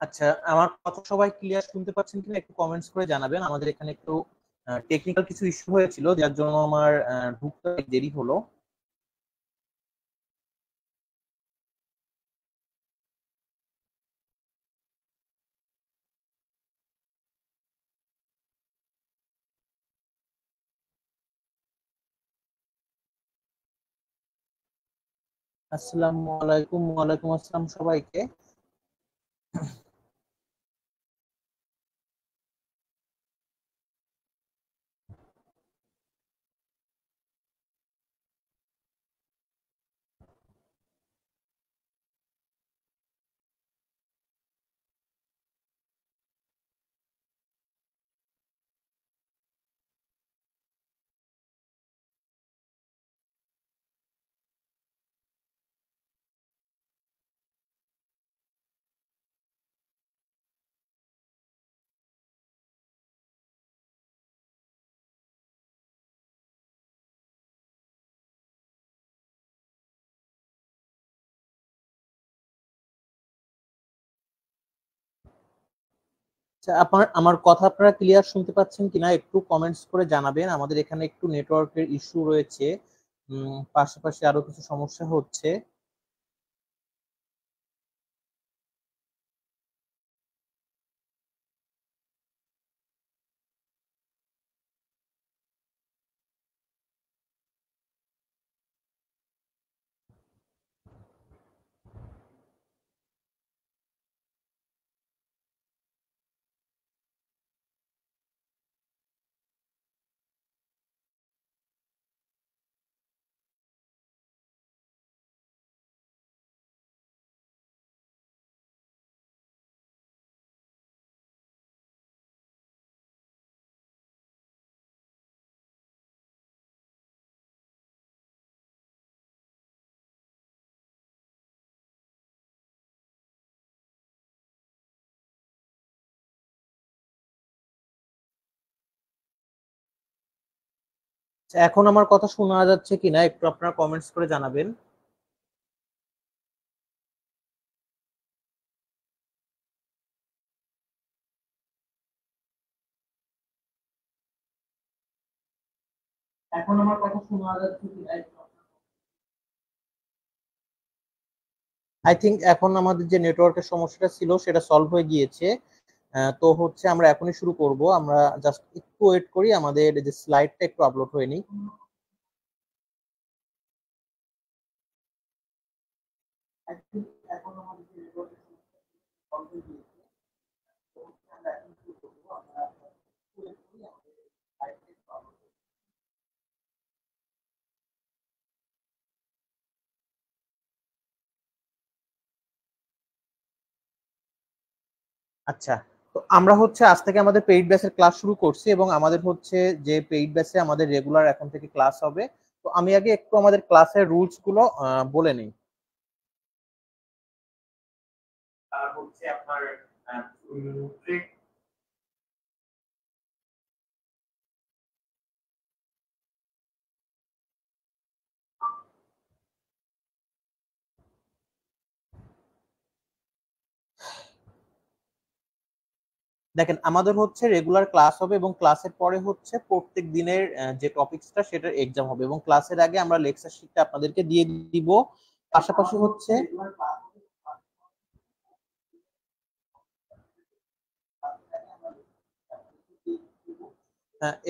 আচ্ছা, আমার কথা সবাই ক্লিয়ার শুনতে পাচ্ছেন কিনা একটু কমেন্টস করে জানাবেন। আমাদের এখানে একটু টেকনিক্যাল কিছু ইস্যু হয়েছিল, যার জন্য আমার ঢুকতে অনেক দেরি হলো। আসসালামু আলাইকুম। ওয়ালাইকুম আসসালাম সবাইকে। আচ্ছা, আমার কথা আপনারা ক্লিয়ার শুনতে পাচ্ছেন কিনা একটু কমেন্টস করে জানাবেন। আমাদের এখানে একটু নেটওয়ার্কের ইস্যু রয়েছে, পাশাপাশি আরো কিছু সমস্যা হচ্ছে। আচ্ছা, এখন আমার কথা শোনা যাচ্ছে কিনা একটু আপনারা কমেন্টস করে জানাবেন। এখন আমার কথা শোনা যাচ্ছে কিনা? আই থিংক এখন আমাদের যে নেটওয়ার্কের সমস্যাটা ছিল সেটা সলভ হয়ে গিয়েছে। তো হচ্ছে আমরা এখনই শুরু করব। আমরা জাস্ট একটু ওয়েট করি, আমাদের যে স্লাইডটা একটু আপলোড হয়ে নিই। I think এখন আমাদের যে নেটওয়ার্কের সমস্যাটা সলভ হয়ে গিয়েছে। তো হচ্ছে আমরা এখন শুরু করব। আমরা একটু ওয়েট করি, আমাদের স্লাইডটা একটু আপলোড হয়ে নিই। আচ্ছা, তো আমরা হচ্ছে আজ থেকে আমাদের পেইড ব্যাচের ক্লাস শুরু করছি, এবং আমাদের হচ্ছে যে পেইড ব্যাচে আমাদের রেগুলার এখন থেকে ক্লাস হবে। তো আমি আগে একটু আমাদের ক্লাসের রুলস গুলো বলে নিই। আর হচ্ছে আপনার দেখেন, আমাদের হচ্ছে রেগুলার ক্লাস হবে, এবং ক্লাসের পরে হচ্ছে প্রত্যেক দিনের যে টপিকসটা সেটার এক্সাম হবে, এবং ক্লাসের আগে আমরা লেকচার শিটটা আপনাদেরকে দিয়ে দিব। পাশাপাশি হচ্ছে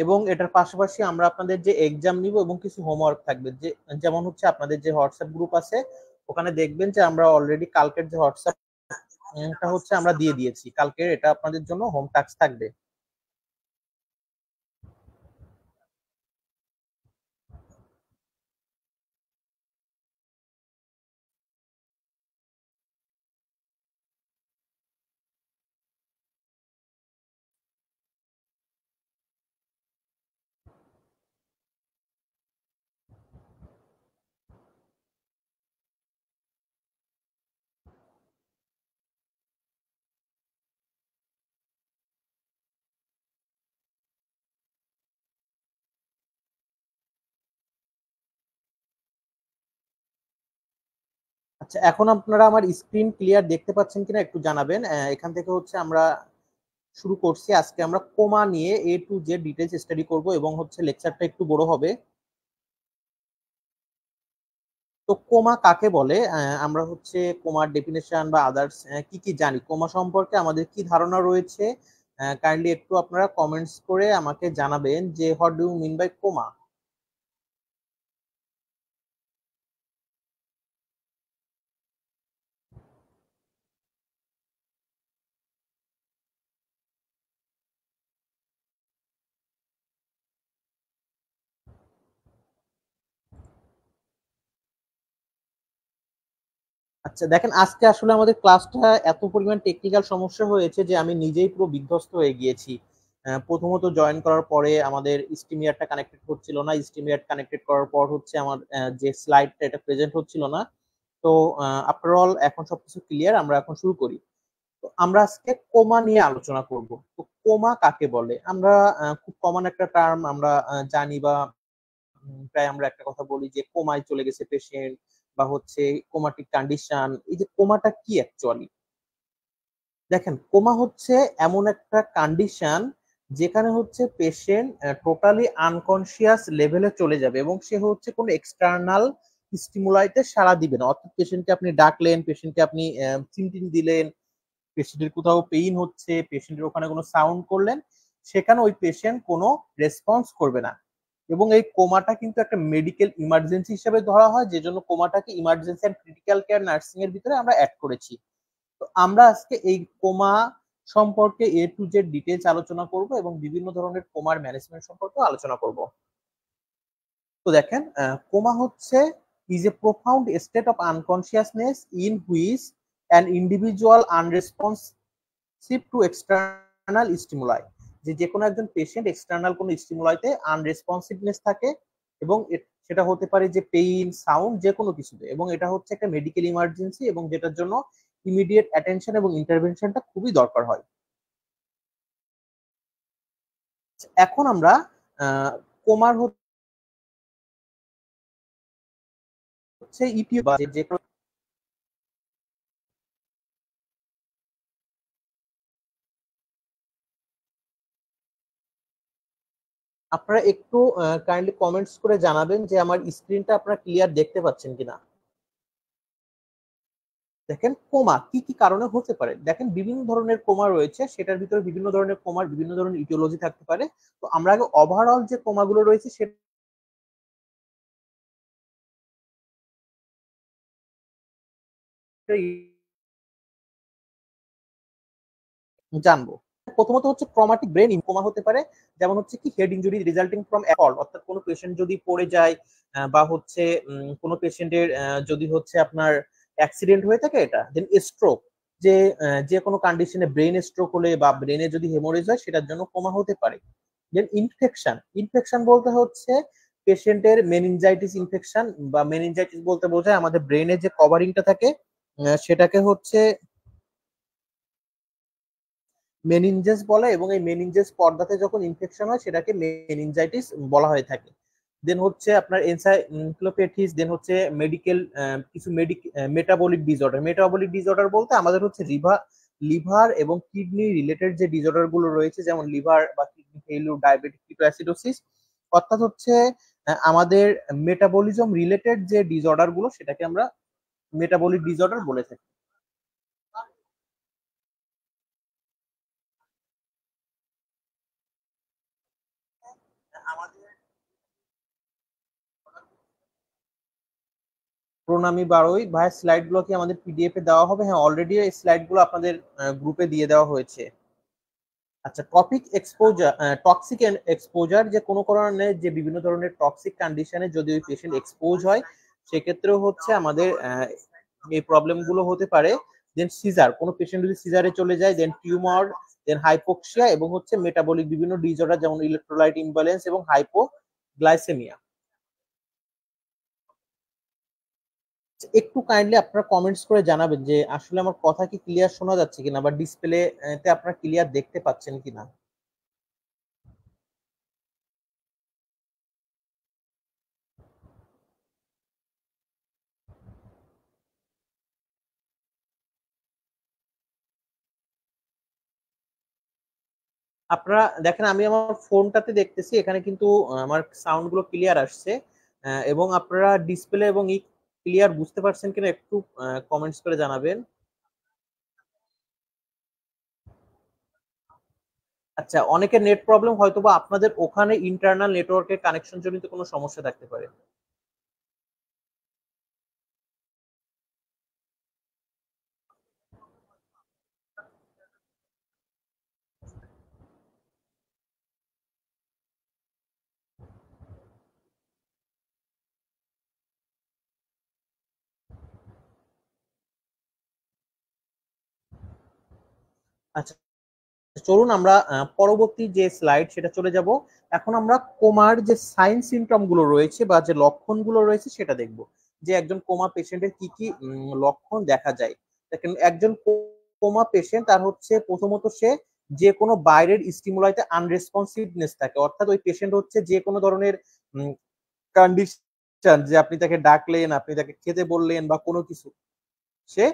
এবং এটার পাশাপাশি আমরা আপনাদের যে এক্সাম নিব এবং কিছু হোমওয়ার্ক থাকবে, যে যেমন হচ্ছে আপনাদের যে হোয়াটসঅ্যাপ গ্রুপ আছে, ওখানে দেখবেন যে আমরা অলরেডি কালকের যে হোয়াটসঅ্যাপটা হচ্ছে আমরা দিয়ে দিয়েছি। কালকের এটা আপনাদের জন্য হোম টাস্ক থাকবে। আচ্ছা, এখন আপনারা আমার স্ক্রিন ক্লিয়ার দেখতে পাচ্ছেন কিনা একটু জানাবেন। এখান থেকে হচ্ছে আমরা শুরু করছি। আজকে আমরা কোমা নিয়ে এ টু জেড ডিটেলস স্টাডি করব এবং হচ্ছে লেকচারটা একটু বড় হবে। তো কোমা কাকে বলে, আমরা হচ্ছে কোমার ডেফিনেশন বা আদার্স কি কি জানি, কোমা সম্পর্কে আমাদের কি ধারণা রয়েছে, কাইন্ডলি একটু আপনারা কমেন্টস করে আমাকে জানাবেন যে what do you mean by coma. আচ্ছা দেখেন, আজকে আসলে আমাদের ক্লাসটা এত পরিমাণ টেকনিক্যাল সমস্যা হয়েছে যে আমি নিজেই পুরো বিধ্বস্ত হয়ে গিয়েছি। প্রথমত জয়েন করার পরে আমাদের স্টিমিয়ারটা কানেক্টেড হচ্ছিল না, স্টিমিয়ার কানেক্টেড করার পর হচ্ছে আমার যে স্লাইডটা এটা প্রেজেন্ট হচ্ছিল না। তো আফটার অল এখন সবকিছু ক্লিয়ার, আমরা এখন শুরু করি। তো আমরা আজকে কোমা নিয়ে আলোচনা করব। তো কোমা কাকে বলে, আমরা খুব কমন একটা টার্ম আমরা জানি বা প্রায় আমরা একটা কথা বলি যে কোমায় চলে গেছে পেশেন্ট বা হচ্ছে কোমাটিক কন্ডিশন। এই যে কোমাটা কি অ্যাকচুয়ালি, দেখেন কোমা হচ্ছে এমন একটা কন্ডিশন যেখানে হচ্ছে পেশেন্ট টোটালি আনকনসিয়াস লেভেলে চলে যাবে এবং সে হচ্ছে কোনো এক্সটার্নাল স্টিমুলাইতে সাড়া দিবে না। অর্থাৎ পেশেন্টকে আপনি ডাকলেন, পেশেন্টকে আপনি চিমটিম দিলেন, পেশেন্টের কোথাও পেইন হচ্ছে, পেশেন্টের ওখানে কোনো সাউন্ড করলেন, সেখানে ওই পেশেন্ট কোনো রেসপন্স করবে না। এবং এই কোমাটা কিন্তু একটা মেডিকেল ইমার্জেন্সি হিসেবে ধরা হয়, যে জন্য কোমাটাকে emergency and critical care nursing এর ভিতরে আমরা অ্যাড করেছি। তো আমরা আজকে এই কোমা সম্পর্কে এ টু জেড ডিটেলস আলোচনা করব এবং বিভিন্ন ধরনের কোমার ম্যানেজমেন্ট সম্পর্কে আলোচনা করব। তো দেখেন, কোমা হচ্ছে is a profound state of unconsciousness in which an individual unresponsive to external stimuli, যে যে কোনো একজন পেশেন্ট এক্সটার্নাল কোনো স্টিমুলাইতে আনরেসপন্সিভনেস থাকে এবং সেটা হতে পারে যে পেইন, সাউন্ড, যে কোনো কিছুতে, এবং এটা হচ্ছে একটা মেডিকেল ইমার্জেন্সি এবং যেটার জন্য ইমিডিয়েট অ্যাটেনশন এবং ইন্টারভেনশনটা খুবই দরকার হয়। এখন আমরা কোমার হচ্ছে ইপিও বা যে আপনারা একটু কাইন্ডলি কমেন্টস করে জানাবেন যে আমার স্ক্রিনটা আপনারা ক্লিয়ার দেখতে পাচ্ছেন কিনা। দেখেন কোমা কি কি কারণে হতে পারে, দেখেন বিভিন্ন ধরনের কোমা রয়েছে, সেটার ভিতরে বিভিন্ন ধরনের কোমার বিভিন্ন ধরনের ইটিওলজি থাকতে পারে। তো আমরা আগে ওভারঅল যে কোমাগুলো রয়েছে সেটা জানবো। প্রথমত হচ্ছে ট্রমাটিক ব্রেন ইনকোমা হতে পারে, যেমন হচ্ছে কি হেড ইনজুরি রিজাল্টিং ফ্রম অ্যাফল, অর্থাৎ কোনো পেশেন্ট যদি পড়ে যায় বা হচ্ছে কোনো পেশেন্টের যদি হচ্ছে আপনার অ্যাক্সিডেন্ট হয়ে থাকে, এটা দেন স্ট্রোক, যে যে কোনো কন্ডিশনে ব্রেন স্ট্রোক হলে বা ব্রেনে যদি হেমোরেজ হয় সেটার জন্য কোমা হতে পারে। দেন ইনফেকশন, ইনফেকশন বলতে হচ্ছে পেশেন্টের মেনিনজাইটিস ইনফেকশন, বা মেনিনজাইটিস বলতে বোঝায় আমাদের ব্রেনে যে কভারিংটা থাকে সেটাকে হচ্ছে মেনিনজেস বলে, এবং এই মেনিনজেস পর্দাতে যখন ইনফেকশন হয় সেটাকে মেনিনজাইটিস বলা হয়ে থাকে। দেন হচ্ছে আপনার এনসাইক্লোপেথিস, দেন হচ্ছে মেডিকেল কিছু মেটাবলিক ডিসঅর্ডার, মেটাবলিক ডিসঅর্ডার বলতে আমাদের হচ্ছে লিভার এবং কিডনি রিলেটেড যে ডিসঅর্ডার গুলো রয়েছে, যেমন লিভার বা কিডনি ফেইলিউর, ডায়াবেটিক কিটোঅ্যাসিডোসিস, অর্থাৎ হচ্ছে আমাদের মেটাবলিজম রিলেটেড যে ডিসঅর্ডার গুলো সেটাকে আমরা মেটাবলিক ডিসঅর্ডার বলে থাকি। প্রণামী বারোই ভাই, স্লাইড গুলো কি আমাদের পিডিএফ এ দেওয়া হবে? হ্যাঁ, অলরেডি এই স্লাইড গুলো আপনাদের গ্রুপে দিয়ে দেওয়া হয়েছে। আচ্ছা, টপিক এক্সপোজার, টক্সিক এক্সপোজার, যে কোনো কারণে যে বিভিন্ন ধরনের টক্সিক কন্ডিশনে যদি ওই পেশেন্ট এক্সপোজ হয় সেক্ষেত্রেও হচ্ছে আমাদের এই প্রবলেম গুলো হতে পারে। দেন সিজার, কোনো পেশেন্ট যদি সিজারে চলে যায়, দেন টিউমার, দেন হাইপোক্সিয়া, এবং হচ্ছে মেটাবলিক বিভিন্ন ডিসঅর্ডার যেমন ইলেকট্রোলাইট ইমব্যালেন্স এবং হাইপোগ্লাইসেমিয়া। একটু কাইন্ডলি আপনারা কমেন্টস করে জানাবেন যে আসলে আমার কথা কি ক্লিয়ার শোনা যাচ্ছে কিনা বা ডিসপ্লে তে আপনারা ক্লিয়ার দেখতে পাচ্ছেন কিনা। আপনারা দেখেন আমি আমার ফোনটাতে দেখতেছি এখানে কিন্তু আমার সাউন্ড গুলো ক্লিয়ার আসছে, এবং আপনারা ডিসপ্লে এবং ক্লিয়ার বুঝতে পারছেন কিনা একটু কমেন্টস করে জানাবেন। আচ্ছা, অনেকের নেট প্রবলেম, হয়তো বা আপনাদের ওখানে ইন্টারনাল নেটওয়ার্কের কানেকশন জনিত কোনো সমস্যা থাকতে পারে। আচ্ছা, চলুন আমরা পরবর্তী যে স্লাইড সেটা চলে যাব। এখন আমরা কোমার যে সাইন সিমটম গুলো রয়েছে বা যে লক্ষণগুলো রয়েছে সেটা দেখব, যে একজন কোমা পেশেন্টের কি কি লক্ষণ দেখা যায়। দেখেন, একজন কোমা পেশেন্ট তার হচ্ছে প্রথমত সে যে কোনো বাইরের স্টিমুলাইতে আনরেসপন্সিভনেস থাকে, অর্থাৎ ওই পেশেন্ট হচ্ছে যে কোনো ধরনের কন্ডিশন, যে আপনি তাকে ডাকলেন, আপনি তাকে খেতে বললেন বা কোনো কিছু, সে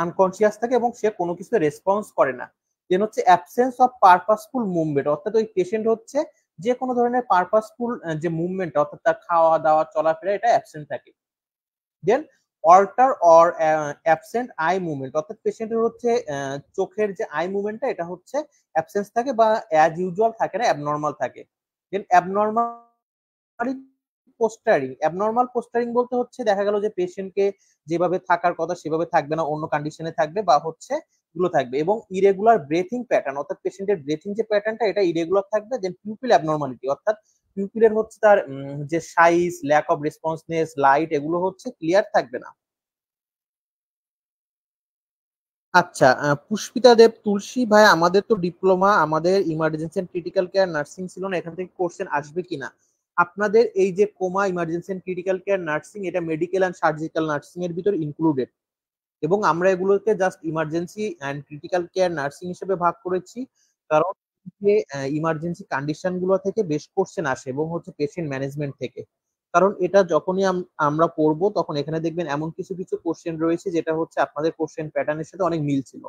আনকনসিয়াস থাকে এবং সে কোনো কিছু রেসপন্স করে না। দেন হচ্ছে অ্যাবসেন্স অফ পারপাসফুল মুভমেন্ট, অর্থাৎ ওই পেশেন্ট হচ্ছে যে কোনো ধরনের পারপাসফুল যে মুভমেন্ট, অর্থাৎ তার খাওয়া দাওয়া চলাফেরা, এটা অ্যাবসেন্ট থাকে। Then alter or absent eye movement, অর্থাৎ পেশেন্টের হচ্ছে চোখের যে আই মুভমেন্টটা এটা হচ্ছে অ্যাবসেন্স থাকে বা অ্যাজ ইউজুয়াল থাকে না, অ্যাবনর্মাল থাকে। দেন অ্যাবনর্মাল পোস্টারিং, অ্যাবনর্মাল পোস্টারিং বলতে হচ্ছে দেখা গেল যে পেশেন্টকে যেভাবে থাকার কথা সেভাবে থাকবে না, অন্য কন্ডিশনে থাকবে বা হচ্ছে গুলো থাকবে। এবং ইরেগুলার ব্রেথিং প্যাটার্ন, অর্থাৎ পেশেন্টের ব্রেথিং যে প্যাটার্নটা এটা ইরেগুলার থাকবে। দেন পিউপিল অ্যাবনর্মালিটি, অর্থাৎ পিউপিলের হচ্ছে তার যে সাইজ, ল্যাক অফ রেসপন্সনেস, লাইট, এগুলো হচ্ছে ক্লিয়ার থাকবে না। আচ্ছা, পুষ্পিতা দেব তুলসী ভাই, আমাদের তো ডিপ্লোমা, আমাদের emergency and critical care nursing ছিল না, এখান থেকে কোশ্চেন আসবে কিনা? আপনাদের এই যে coma, emergency and critical care nursing, এটা মেডিকেল এন্ড সার্জিক্যাল নার্সিং এর ভিতর ইনক্লুডেড, এবং আমরা এগুলোকে just emergency and critical care nursing হিসেবে ভাগ করেছি। কারণ যে ইমার্জেন্সি কন্ডিশন গুলো থেকে বেশ কোশ্চেন আসে, এবং হচ্ছে পেশেন্ট ম্যানেজমেন্ট থেকে। কারণ এটা যখনই আমরা পড়বো তখন এখানে দেখবেন এমন কিছু কিছু কোশ্চেন রয়েছে যেটা হচ্ছে আপনাদের কোশ্চেন প্যাটার্নের সাথে অনেক মিল ছিল।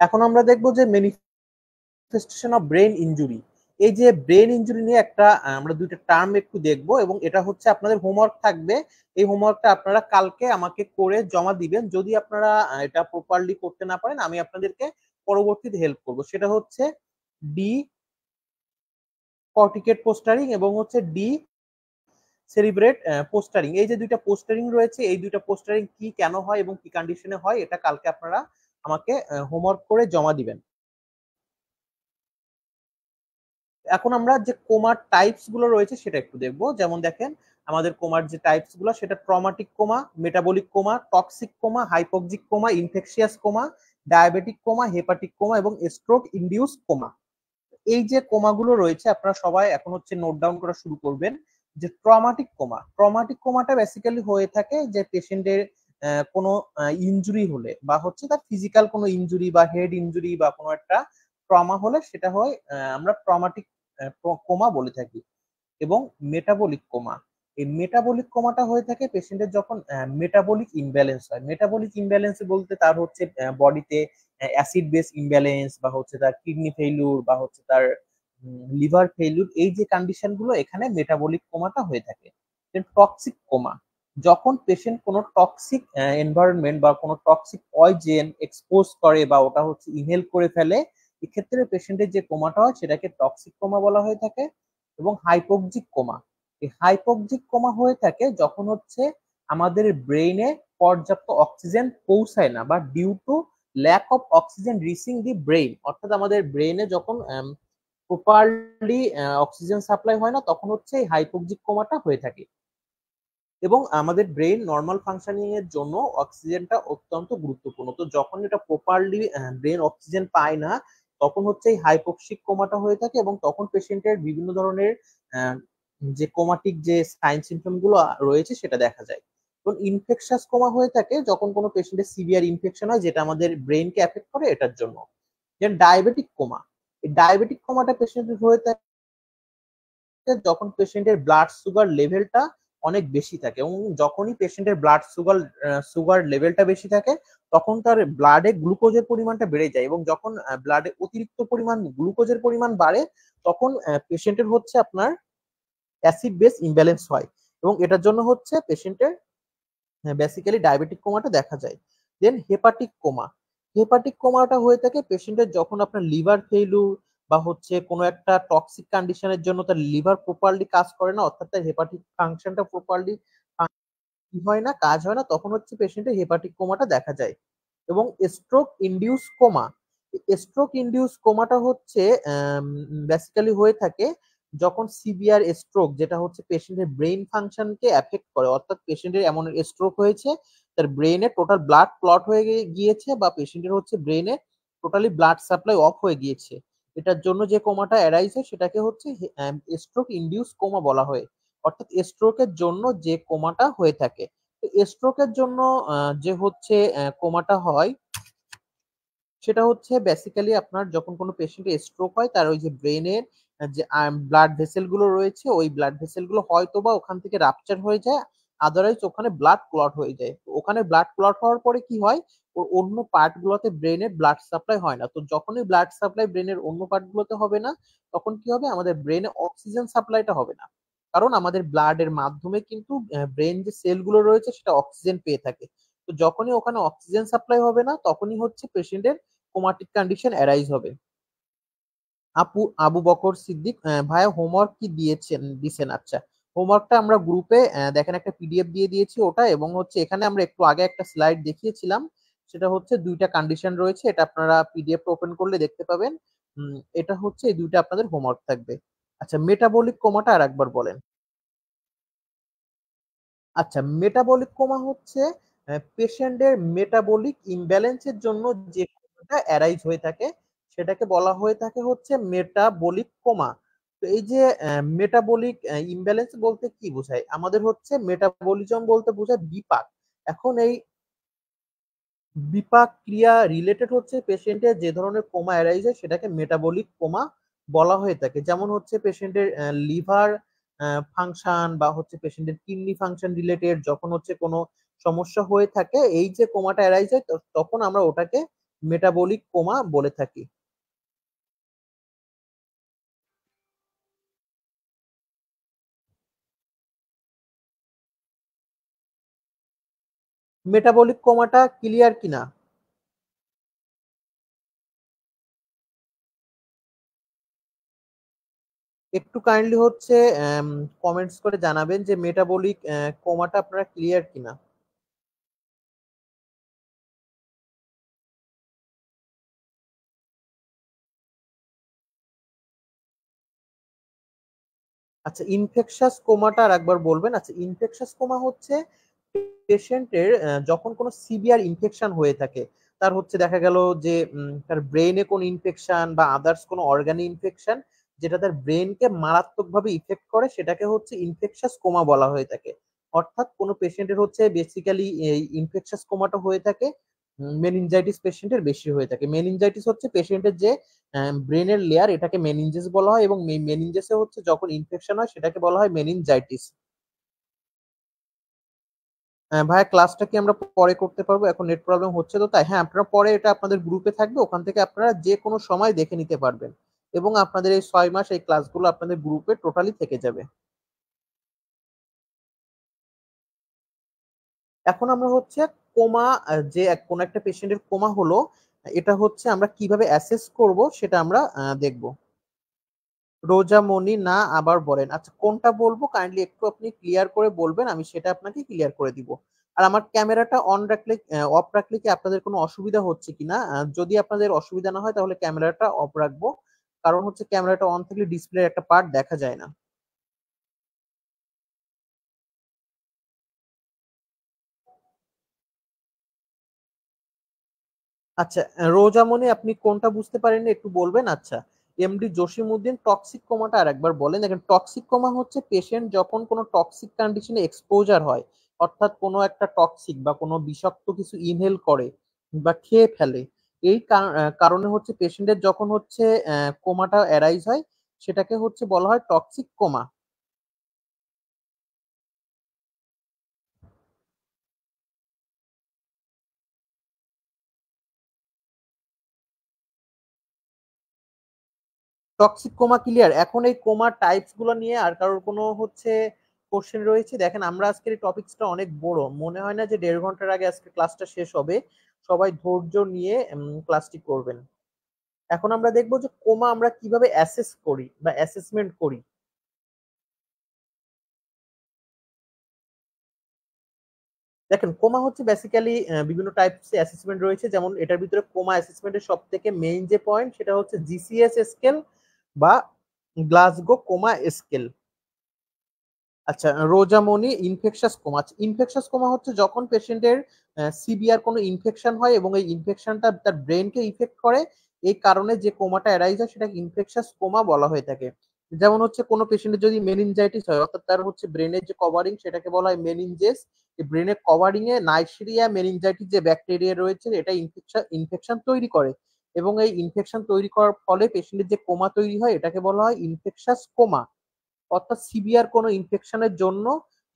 এখন আমরা দেখবো যে ম্যানিফেস্টেশন অফ ব্রেন ইনজুরি। এই যে ব্রেন ইনজুরি নিয়ে একটা আমরা দুইটা টার্ম একটু দেখবো, এবং এটা হচ্ছে আপনাদের হোমওয়ার্ক থাকবে। এই হোমওয়ার্কটা আপনারা কালকে আমাকে করে জমা দিবেন। যদি আপনারা এটা প্রপারলি করতে না পারেন, আমি আপনাদেরকে পরবর্তীতে হেল্প করব। সেটা হচ্ছে ডি কর্টিকেট পোস্টারিং এবং হচ্ছে ডি সেরিব্রেট পোস্টারিং। এই যে দুইটা পোস্টারিং রয়েছে, এই দুইটা পোস্টারিং কি, কেন হয় এবং কি কন্ডিশনে হয়, এটা কালকে আপনারা আমাকে হোমওয়ার্ক করে জমা দিবেন। এখন আমরা যে কোমার টাইপস গুলো রয়েছে সেটা একটু দেখবো। যেমন দেখেন, আমাদের কোমার যে টাইপস গুলো, সেটা traumatic coma, metabolic coma, toxic coma, hypoxic coma, infectious coma, diabetic coma, hepatic coma এবং স্ট্রোক ইনডিউস কোমা। এই যে কোমাগুলো রয়েছে আপনারা সবাই এখন হচ্ছে নোট ডাউন করা শুরু করবেন। যে ট্রমাটিক কোমা, ট্রমাটিক কোমাটা বেসিক্যালি হয়ে থাকে যে পেশেন্টের কোনো ইনজুরি হলে বা হচ্ছে তার ফিজিক্যাল কোনো ইনজুরি বা হেড ইনজুরি বা কোনো একটা ট্রমা হলে সেটা হয় আমরা ট্রমাটিক কোমা বলে থাকি। এবং মেটাবলিক কোমা, এই মেটাবলিক কোমাটা হয়ে থাকে পেশেন্টের যখন মেটাবলিক ইমব্যালেন্স হয়। মেটাবলিক ইমব্যালেন্স বলতে তার হচ্ছে বডিতে অ্যাসিড বেস ইমব্যালেন্স বা হচ্ছে তার কিডনি ফেইলুর বা হচ্ছে তার লিভার ফেইলুর, এই যে কন্ডিশন গুলো এখানে মেটাবলিক কোমাটা হয়ে থাকে। টক্সিক কোমা, যখন পেশেন্ট কোনো টক্সিক এনভায়রনমেন্ট বা কোনো টক্সিক পয়জেন এক্সপোজ করে বা ওটা হচ্ছে ইনহেল করে ফেলে, এক্ষেত্রে পেশেন্টের যে কোমাটা হয় সেটাকে টক্সিক কোমা বলা হয়ে থাকে। এবং হাইপোক্সিক কোমা, এই হাইপোক্সিক কোমা হয়ে থাকে যখন হচ্ছে আমাদের ব্রেইনে পর্যাপ্ত অক্সিজেন পৌঁছায় না বা due to lack of oxygen reaching the brain, অর্থাৎ আমাদের ব্রেইনে যখন প্রপারলি অক্সিজেন সাপ্লাই হয় না, তখন হচ্ছে এই হাইপোক্সিক কোমাটা হয়ে থাকে। এবং আমাদের ব্রেইন নর্মাল ফাংশনিং এর জন্য অক্সিজেনটা অত্যন্ত গুরুত্বপূর্ণ। তো যখন এটা প্রপারলি ব্রেন অক্সিজেন পায় না, তখন হচ্ছে এই হাইপোক্সিক কোমাটা হয়ে থাকে, এবং তখন পেশেন্টের বিভিন্ন ধরনের আহ, যে কোমাটিক যে সাইন সিমটম গুলো রয়েছে সেটা দেখা যায়। এবং ইনফেকশাস কোমা হয়ে থাকে যখন কোনো পেশেন্টের সিভিয়ার ইনফেকশন হয় যেটা আমাদের ব্রেনকে এফেক্ট করে, এটার জন্য। যেন ডায়াবেটিক কোমা, ডায়াবেটিক কোমাটা পেশেন্টের হয়ে থাকে যখন পেশেন্টের ব্লাড সুগার লেভেলটা অনেক বেশি থাকে, এবং যখনই পেশেন্টের ব্লাড সুগার লেভেলটা বেশি থাকে তখন তার ব্লাডে গ্লুকোজের পরিমাণটা বেড়ে যায়, এবং যখন ব্লাডে অতিরিক্ত পরিমাণ গ্লুকোজের পরিমাণ বাড়ে তখন পেশেন্টের হচ্ছে আপনার অ্যাসিড বেস ইমব্যালেন্স হয়, এবং এটার জন্য হচ্ছে পেশেন্টের বেসিক্যালি ডায়াবেটিক কোমাটা দেখা যায়। দেন হেপাটিক কোমা, হেপাটিক কোমাটা হয়ে থাকে পেশেন্টের যখন আপনার লিভার ফেইলুর বা হচ্ছে কোনো একটা টক্সিক কন্ডিশনের জন্য তার লিভার প্রপারলি কাজ করে না, অর্থাৎ তার হেপাটিক ফাংশনটা প্রপারলি হয় না, কাজ হয় না, তখন হচ্ছে পেশেন্টের হেপাটিক কোমাটা দেখা যায়। এবং stroke induce coma, stroke induce কোমাটা হচ্ছে বেসিক্যালি হয়ে থাকে যখন সিভিয়ার স্ট্রোক, যেটা হচ্ছে পেশেন্টের ব্রেইন ফাংশনকে এফেক্ট করে, অর্থাৎ পেশেন্টের এমন স্ট্রোক হয়েছে তার ব্রেইনে টোটাল ব্লাড ক্লট হয়ে গিয়েছে, বা পেশেন্টের হচ্ছে ব্রেইনে টোটালি ব্লাড সাপ্লাই অফ হয়ে গিয়েছে, এটার জন্য যে কোমাটা অ্যারাইজ হয় সেটাকে হচ্ছে স্ট্রোক ইনডিউস কোমা বলা হয়, অর্থাৎ স্ট্রোকের জন্য যে কোমাটা হয়ে থাকে। স্ট্রোকের জন্য যে হচ্ছে কোমাটা হয় সেটা হচ্ছে বেসিক্যালি আপনার যখন কোনো পেশেন্টের স্ট্রোক হয় তার ওই যে ব্রেনের যে ব্লাড ভেসেল গুলো রয়েছে ওই ব্লাড ভেসেল গুলো হয়তো বা ওখান থেকে রাপচার হয়ে যায়, আদারওয়াইজ ওখানে ব্লাড ক্লট হয়ে যায়। তো ওখানে ব্লাড ক্লট হওয়ার পরে কি হয়, ওর অন্য পার্ট গুলোতে ব্রেনের ব্লাড সাপ্লাই হয় না, তো যখনই ব্লাড সাপ্লাই ব্রেনের অন্য পার্ট গুলোতে হবে না তখন কি হবে, আমাদের ব্রেনে অক্সিজেন সাপ্লাইটা হবে না, কারণ আমাদের ব্লাডের মাধ্যমে কিন্তু ব্রেন যে সেল গুলো রয়েছে সেটা অক্সিজেন পেয়ে থাকে। তো যখনই ওখানে অক্সিজেন সাপ্লাই হবে না তখনই হচ্ছে পেশেন্টের কোমাটিক কন্ডিশন অ্যারাইজ হবে। আবু বকর সিদ্দিক, ভাইয়া হোমওয়ার্ক কি দিছেন? আচ্ছা, হোমওয়ার্কটা আমরা গ্রুপে দেখেন একটা পিডিএফ দিয়ে দিয়েছি ওটা, এবং হচ্ছে এখানে আমরা একটু আগে একটা স্লাইড দেখিয়েছিলাম, সেটা হচ্ছে দুইটা কন্ডিশন রয়েছে, এটা আপনারা পিডিএফ ওপেন করলে দেখতে পাবেন। এটা হচ্ছে এই দুইটা আপনাদের হোমওয়ার্ক থাকবে। আচ্ছা, মেটাবলিক কোমাটা আর একবার বলেন। আচ্ছা, মেটাবলিক কোমা হচ্ছে পেশেন্টের মেটাবলিক ইমব্যালেন্সের জন্য যে কোমাটা অ্যারাইজ হয়ে থাকে সেটাকে বলা হয়ে থাকে হচ্ছে মেটাবলিক কোমা। তো এই যে মেটাবলিক ইমব্যালেন্স বলতে কি বোঝায়, আমাদের হচ্ছে মেটাবলিজম বলতে বোঝায় বিপাক। এখন এই বিপাক ক্রিয়া রিলেটেড হচ্ছে পেশেন্টের যে ধরনের কোমা অ্যারাইজ হয় সেটাকে মেটাবলিক কোমা বলা হয়ে থাকে, যেমন হচ্ছে পেশেন্টের লিভার ফাংশন বা হচ্ছে পেশেন্টের কিডনি ফাংশন রিলেটেড যখন হচ্ছে কোনো সমস্যা হয়ে থাকে, এই যে কোমাটা অ্যারাইজ হয় তখন আমরা ওটাকে মেটাবলিক কোমা বলে থাকি। মেটাবলিক কোমাটা ক্লিয়ার কিনা? একটু কাইন্ডলি হচ্ছে কমেন্টস করে জানাবেন যে মেটাবলিক কোমাটা আপনারা ক্লিয়ার কিনা। আচ্ছা, ইনফেকশাস কোমাটা আর একবার বলবেন। আচ্ছা, ইনফেকশাস কোমা হচ্ছে পেশেন্টের যখন কোনো সিভিয়ার ইনফেকশন হয়ে থাকে, তার হচ্ছে দেখা গেল যে তার ব্রেনে কোনো ইনফেকশন বা আদার্স কোনো অর্গানে ইনফেকশন যেটা তার ব্রেনকে মারাত্মকভাবে ইফেক্ট করে সেটাকে হচ্ছে ইনফেকশাস কোমা বলা হয়ে থাকে। অর্থাৎ কোনো পেশেন্টের হচ্ছে বেসিক্যালি এই ইনফেকশাস কোমাটা হয়ে থাকে মেনিনজাইটিস পেশেন্টের বেশি হয়ে থাকে। মেনিনজাইটিস হচ্ছে পেশেন্টের যে ব্রেনের লেয়ার এটাকে মেনিনজেস বলা হয়, এবং মেনিনজেসে হচ্ছে যখন ইনফেকশন হয় সেটাকে বলা হয় মেনিনজাইটিস। ভাইয়া, ক্লাসটা কি আমরা পরে করতে পারবো? এখন নেট প্রবলেম হচ্ছে তো তাই। হ্যাঁ, আপনারা পরে এটা আপনাদের গ্রুপে থাকবে, ওখান থেকে আপনারা যে কোনো সময় দেখে নিতে পারবেন, এবং আপনাদের এই 6 মাস এই ক্লাসগুলো আপনাদের গ্রুপে টোটালি থেকে যাবে। এখন আমরা হচ্ছে কোমা, যে কোন একটা পেশেন্টের কোমা হলো এটা হচ্ছে আমরা কিভাবে অ্যাসেস করব সেটা আমরা দেখব। রোজামণি, না আবার বলেন। আচ্ছা, কোনটা বলবো কাইন্ডলি একটু আপনি ক্লিয়ার করে বলবেন, আমি সেটা আপনাকে ক্লিয়ার করে দিব। আর আমার ক্যামেরাটা অন রাখলে অফ রাখলে কি আপনাদের কোনো অসুবিধা হচ্ছে কিনা? যদি আপনাদের অসুবিধা না হয় তাহলে ক্যামেরাটা অফ রাখবো, কারণ হচ্ছে ক্যামেরাটা অন থাকলে ডিসপ্লের একটা পার্ট দেখা যায় না। আচ্ছা, রোজামণি আপনি কোনটা বুঝতে পারেননি একটু বলবেন? আচ্ছা, এমডি জসিমউদ্দিন, টক্সিক কোমাটা আর একবার বলেন। দেখেন, টক্সিক কোমা হচ্ছে পেশেন্ট যখন কোনো টক্সিক কন্ডিশনে এক্সপোজার হয়, অর্থাৎ কোনো একটা টক্সিক বা কোনো বিষাক্ত কিছু ইনহেল করে বা খেয়ে ফেলে, এই কারণে হচ্ছে পেশেন্টের যখন হচ্ছে কোমাটা অ্যারাইজ হয় সেটাকে হচ্ছে বলা হয় toxic coma. Toxic coma clear? এখন এই কোমা টাইপস গুলো নিয়ে আর কারোর কোনো হচ্ছে কোশ্চেন রয়েছে? দেখেন আমরা আজকের এই টপিকসটা অনেক বড়, মনে হয় না যে 1.5 ঘন্টার আগে আজকে ক্লাসটা শেষ হবে। সবাই ধৈর্য নিয়ে ক্লাসটি করবেন। এখন আমরা দেখবো যে কোমা আমরা কিভাবে অ্যাসেস করি বা অ্যাসেসমেন্ট করি। দেখেন কোমা হচ্ছে বেসিক্যালি বিভিন্ন টাইপস অ্যাসেসমেন্ট রয়েছে, যেমন এটার ভিতরে কোমা অ্যাসেসমেন্টের সব থেকে মেইন যে পয়েন্ট সেটা হচ্ছে জিসিএস স্কেল বা গ্লাসগো কোমা স্কেল। আচ্ছা, রোজামনি ইনফেকশাস কোমা। ইনফেকশাস কোমা হচ্ছে যখন পেশেন্টের সিভিয়ার কোনো ইনফেকশন হয় এবং এই ইনফেকশনটা তার ব্রেনকে ইফেক্ট করে, এই কারণে যে কোমাটা অ্যারাইজ হয় সেটাকে ইনফেকশাস কোমা বলা হয়ে থাকে। যেমন হচ্ছে কোনো পেশেন্টের যদি মেনিনজাইটিস হয়, অর্থাৎ তার হচ্ছে ব্রেনের যে কভারিং সেটাকে বলা হয় মেনিনজেস। এই ব্রেনের কভারিং এ নাইসেরিয়া মেনিনজাইটিস যে ব্যাকটেরিয়া রয়েছে এটা ইনফেকশন তৈরি করে, এবং এই ইনফেকশন তৈরি করার ফলে পেশেন্টের যে কোমা তৈরি হয় এটাকে বলা হয় ইনফেকশাস কোমা। অর্থাৎ সিভিয়ার কোনো ইনফেকশনের জন্য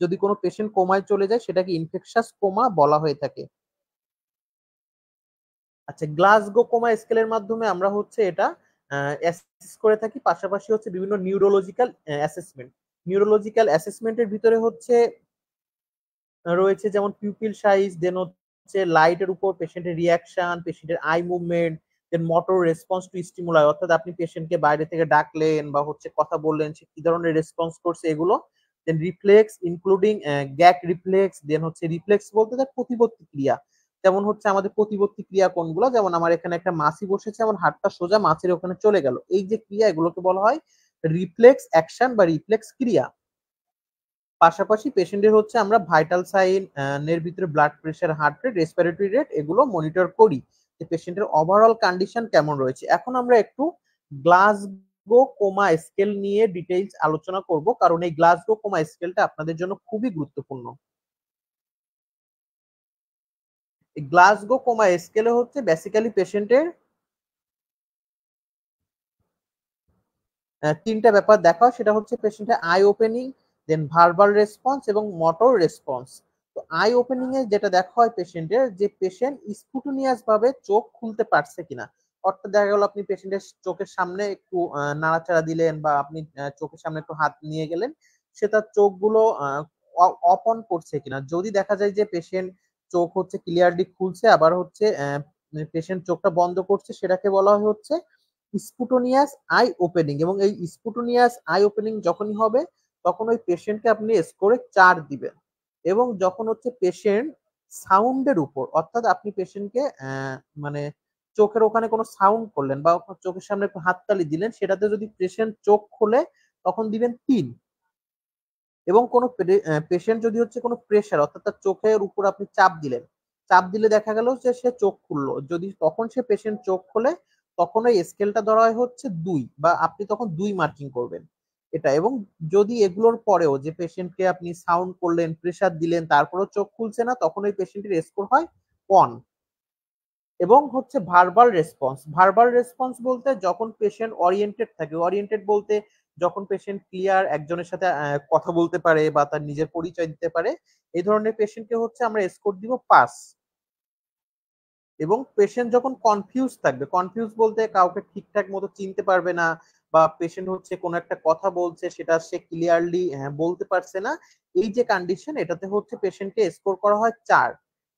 যদি কোনো পেশেন্ট কোমায় চলে যায় সেটাকে ইনফেকশাস কোমা বলা হয়ে থাকে। আচ্ছা, গ্লাসগো কোমা স্কেলের মাধ্যমে আমরা হচ্ছে এটা অ্যাসেস করে থাকি, পাশাপাশি হচ্ছে বিভিন্ন নিউরোলজিক্যাল অ্যাসেসমেন্ট। নিউরোলজিক্যাল অ্যাসেসমেন্টের ভিতরে হচ্ছে রয়েছে যেমন পিউপিল সাইজ, দেন হচ্ছে লাইটের উপর পেশেন্টের রিয়াকশন, পেশেন্টের eye movement, then motor response to stimuli, অর্থাৎ আপনি পেশেন্টকে বাইরে থেকে ডাকলেন বা হচ্ছে কথা বললেন সে কি ধরনের রেসপন্স করছে এগুলো। দেন রিফ্লেক্স ইনক্লুডিং গ্যাক রিফ্লেক্স, দেন হচ্ছে রিফ্লেক্স বলতে তার প্রতিবর্তী ক্রিয়া, যেমন হচ্ছে আমাদের প্রতিবর্তী ক্রিয়া কোনগুলো, যেমন আমার এখানে একটা মাছি বসেছে, আমার হাতটা সোজা মাছির ওখানে চলে গেল, এই যে ক্রিয়া এগুলোকে বলা হয় রিফ্লেক্স অ্যাকশন বা রিফ্লেক্স ক্রিয়া। পাশাপাশি পেশেন্টের হচ্ছে আমরা ভাইটাল সাইন এর ভিতরে blood pressure, heart rate, respiratory rate এগুলো মনিটর করি যে পেশেন্টের ওভারঅল কন্ডিশন কেমন রয়েছে। এখন আমরা একটু গ্লাসগো কোমা স্কেল নিয়ে ডিটেইলস আলোচনা করব, কারণ এই গ্লাসগো কোমা স্কেলটা আপনাদের জন্য খুবই গুরুত্বপূর্ণ। এই গ্লাসগো কোমা স্কেলে হচ্ছে বেসিক্যালি পেশেন্টের তিনটা ব্যাপার দেখা হয়, সেটা হচ্ছে পেশেন্টের I opening, then verbal response এবং মোটর রেসপন্স। তো আই ওপেনিং এ যেটা দেখা হয় পেশেন্টের, যে পেশেন্ট স্পুটনিয়াস ভাবে চোখ খুলতে পারছে কিনা, অর্থাৎ দেখা গেল আপনি পেশেন্টের চোখের সামনে একটু নাড়াচাড়া দিলেন বা আপনি চোখের সামনে একটু হাত নিয়ে গেলেন, সে তার চোখগুলো অপন করছে কিনা। যদি দেখা যায় যে পেশেন্ট চোখ হচ্ছে ক্লিয়ারলি খুলছে, আবার হচ্ছে পেশেন্ট চোখটা বন্ধ করছে, সেটাকে বলা হয় হচ্ছে স্পুটোনিয়াস আই ওপেনিং। এবং এই স্পুটোনিয়াস আই ওপেনিং যখনই হবে তখন ওই পেশেন্টকে আপনি স্কোরে 4 দিবেন। এবং যখন হচ্ছে পেশেন্ট সাউন্ডের উপর, অর্থাৎ আপনি পেশেন্টকে মানে চোখের ওখানে কোনো সাউন্ড করলেন বা চোখের সামনে একটু হাততালি দিলেন, সেটাতে যদি পেশেন্ট চোখ খোলে তখন দিবেন 3। এবং কোনো পেশেন্ট যদি হচ্ছে কোনো প্রেশার, অর্থাৎ তার চোখের উপর আপনি চাপ দিলেন, চাপ দিলে দেখা গেল যে সে চোখ খুললো, যদি তখন সে পেশেন্ট চোখ খোলে তখন ওই স্কেলটা ধরা হয় হচ্ছে 2, বা আপনি তখন 2 মার্কিং করবেন এটা। এবং যদি এগুলোর পরেও যে পেশেন্টকে আপনি সাউন্ড করলেন, প্রেশার দিলেন, তারপরেও চোখ খুলছে না, তখন ওই পেশেন্টের স্কোর হয় 1। এবং হচ্ছে ভার্বাল রেসপন্স। ভার্বাল রেসপন্স বলতে যখন পেশেন্ট ওরিয়েন্টেড থাকে, ওরিয়েন্টেড বলতে যখন পেশেন্ট ক্লিয়ার একজনের সাথে কথা বলতে পারে বা তার নিজের পরিচয় দিতে পারে, এই ধরনের পেশেন্টকে হচ্ছে আমরা স্কোর দিব 5। এবং পেশেন্ট যখন কনফিউজ থাকবে, কনফিউজ বলতে কাউকে ঠিকঠাক মতো চিনতে পারবে না, বা পেশেন্ট হচ্ছে কোনো একটা কথা বলছে সেটা সে ক্লিয়ারলি বলতে পারছে না, এই যে কন্ডিশন এটাতে হচ্ছে পেশেন্টকে স্কোর করা হয় 4।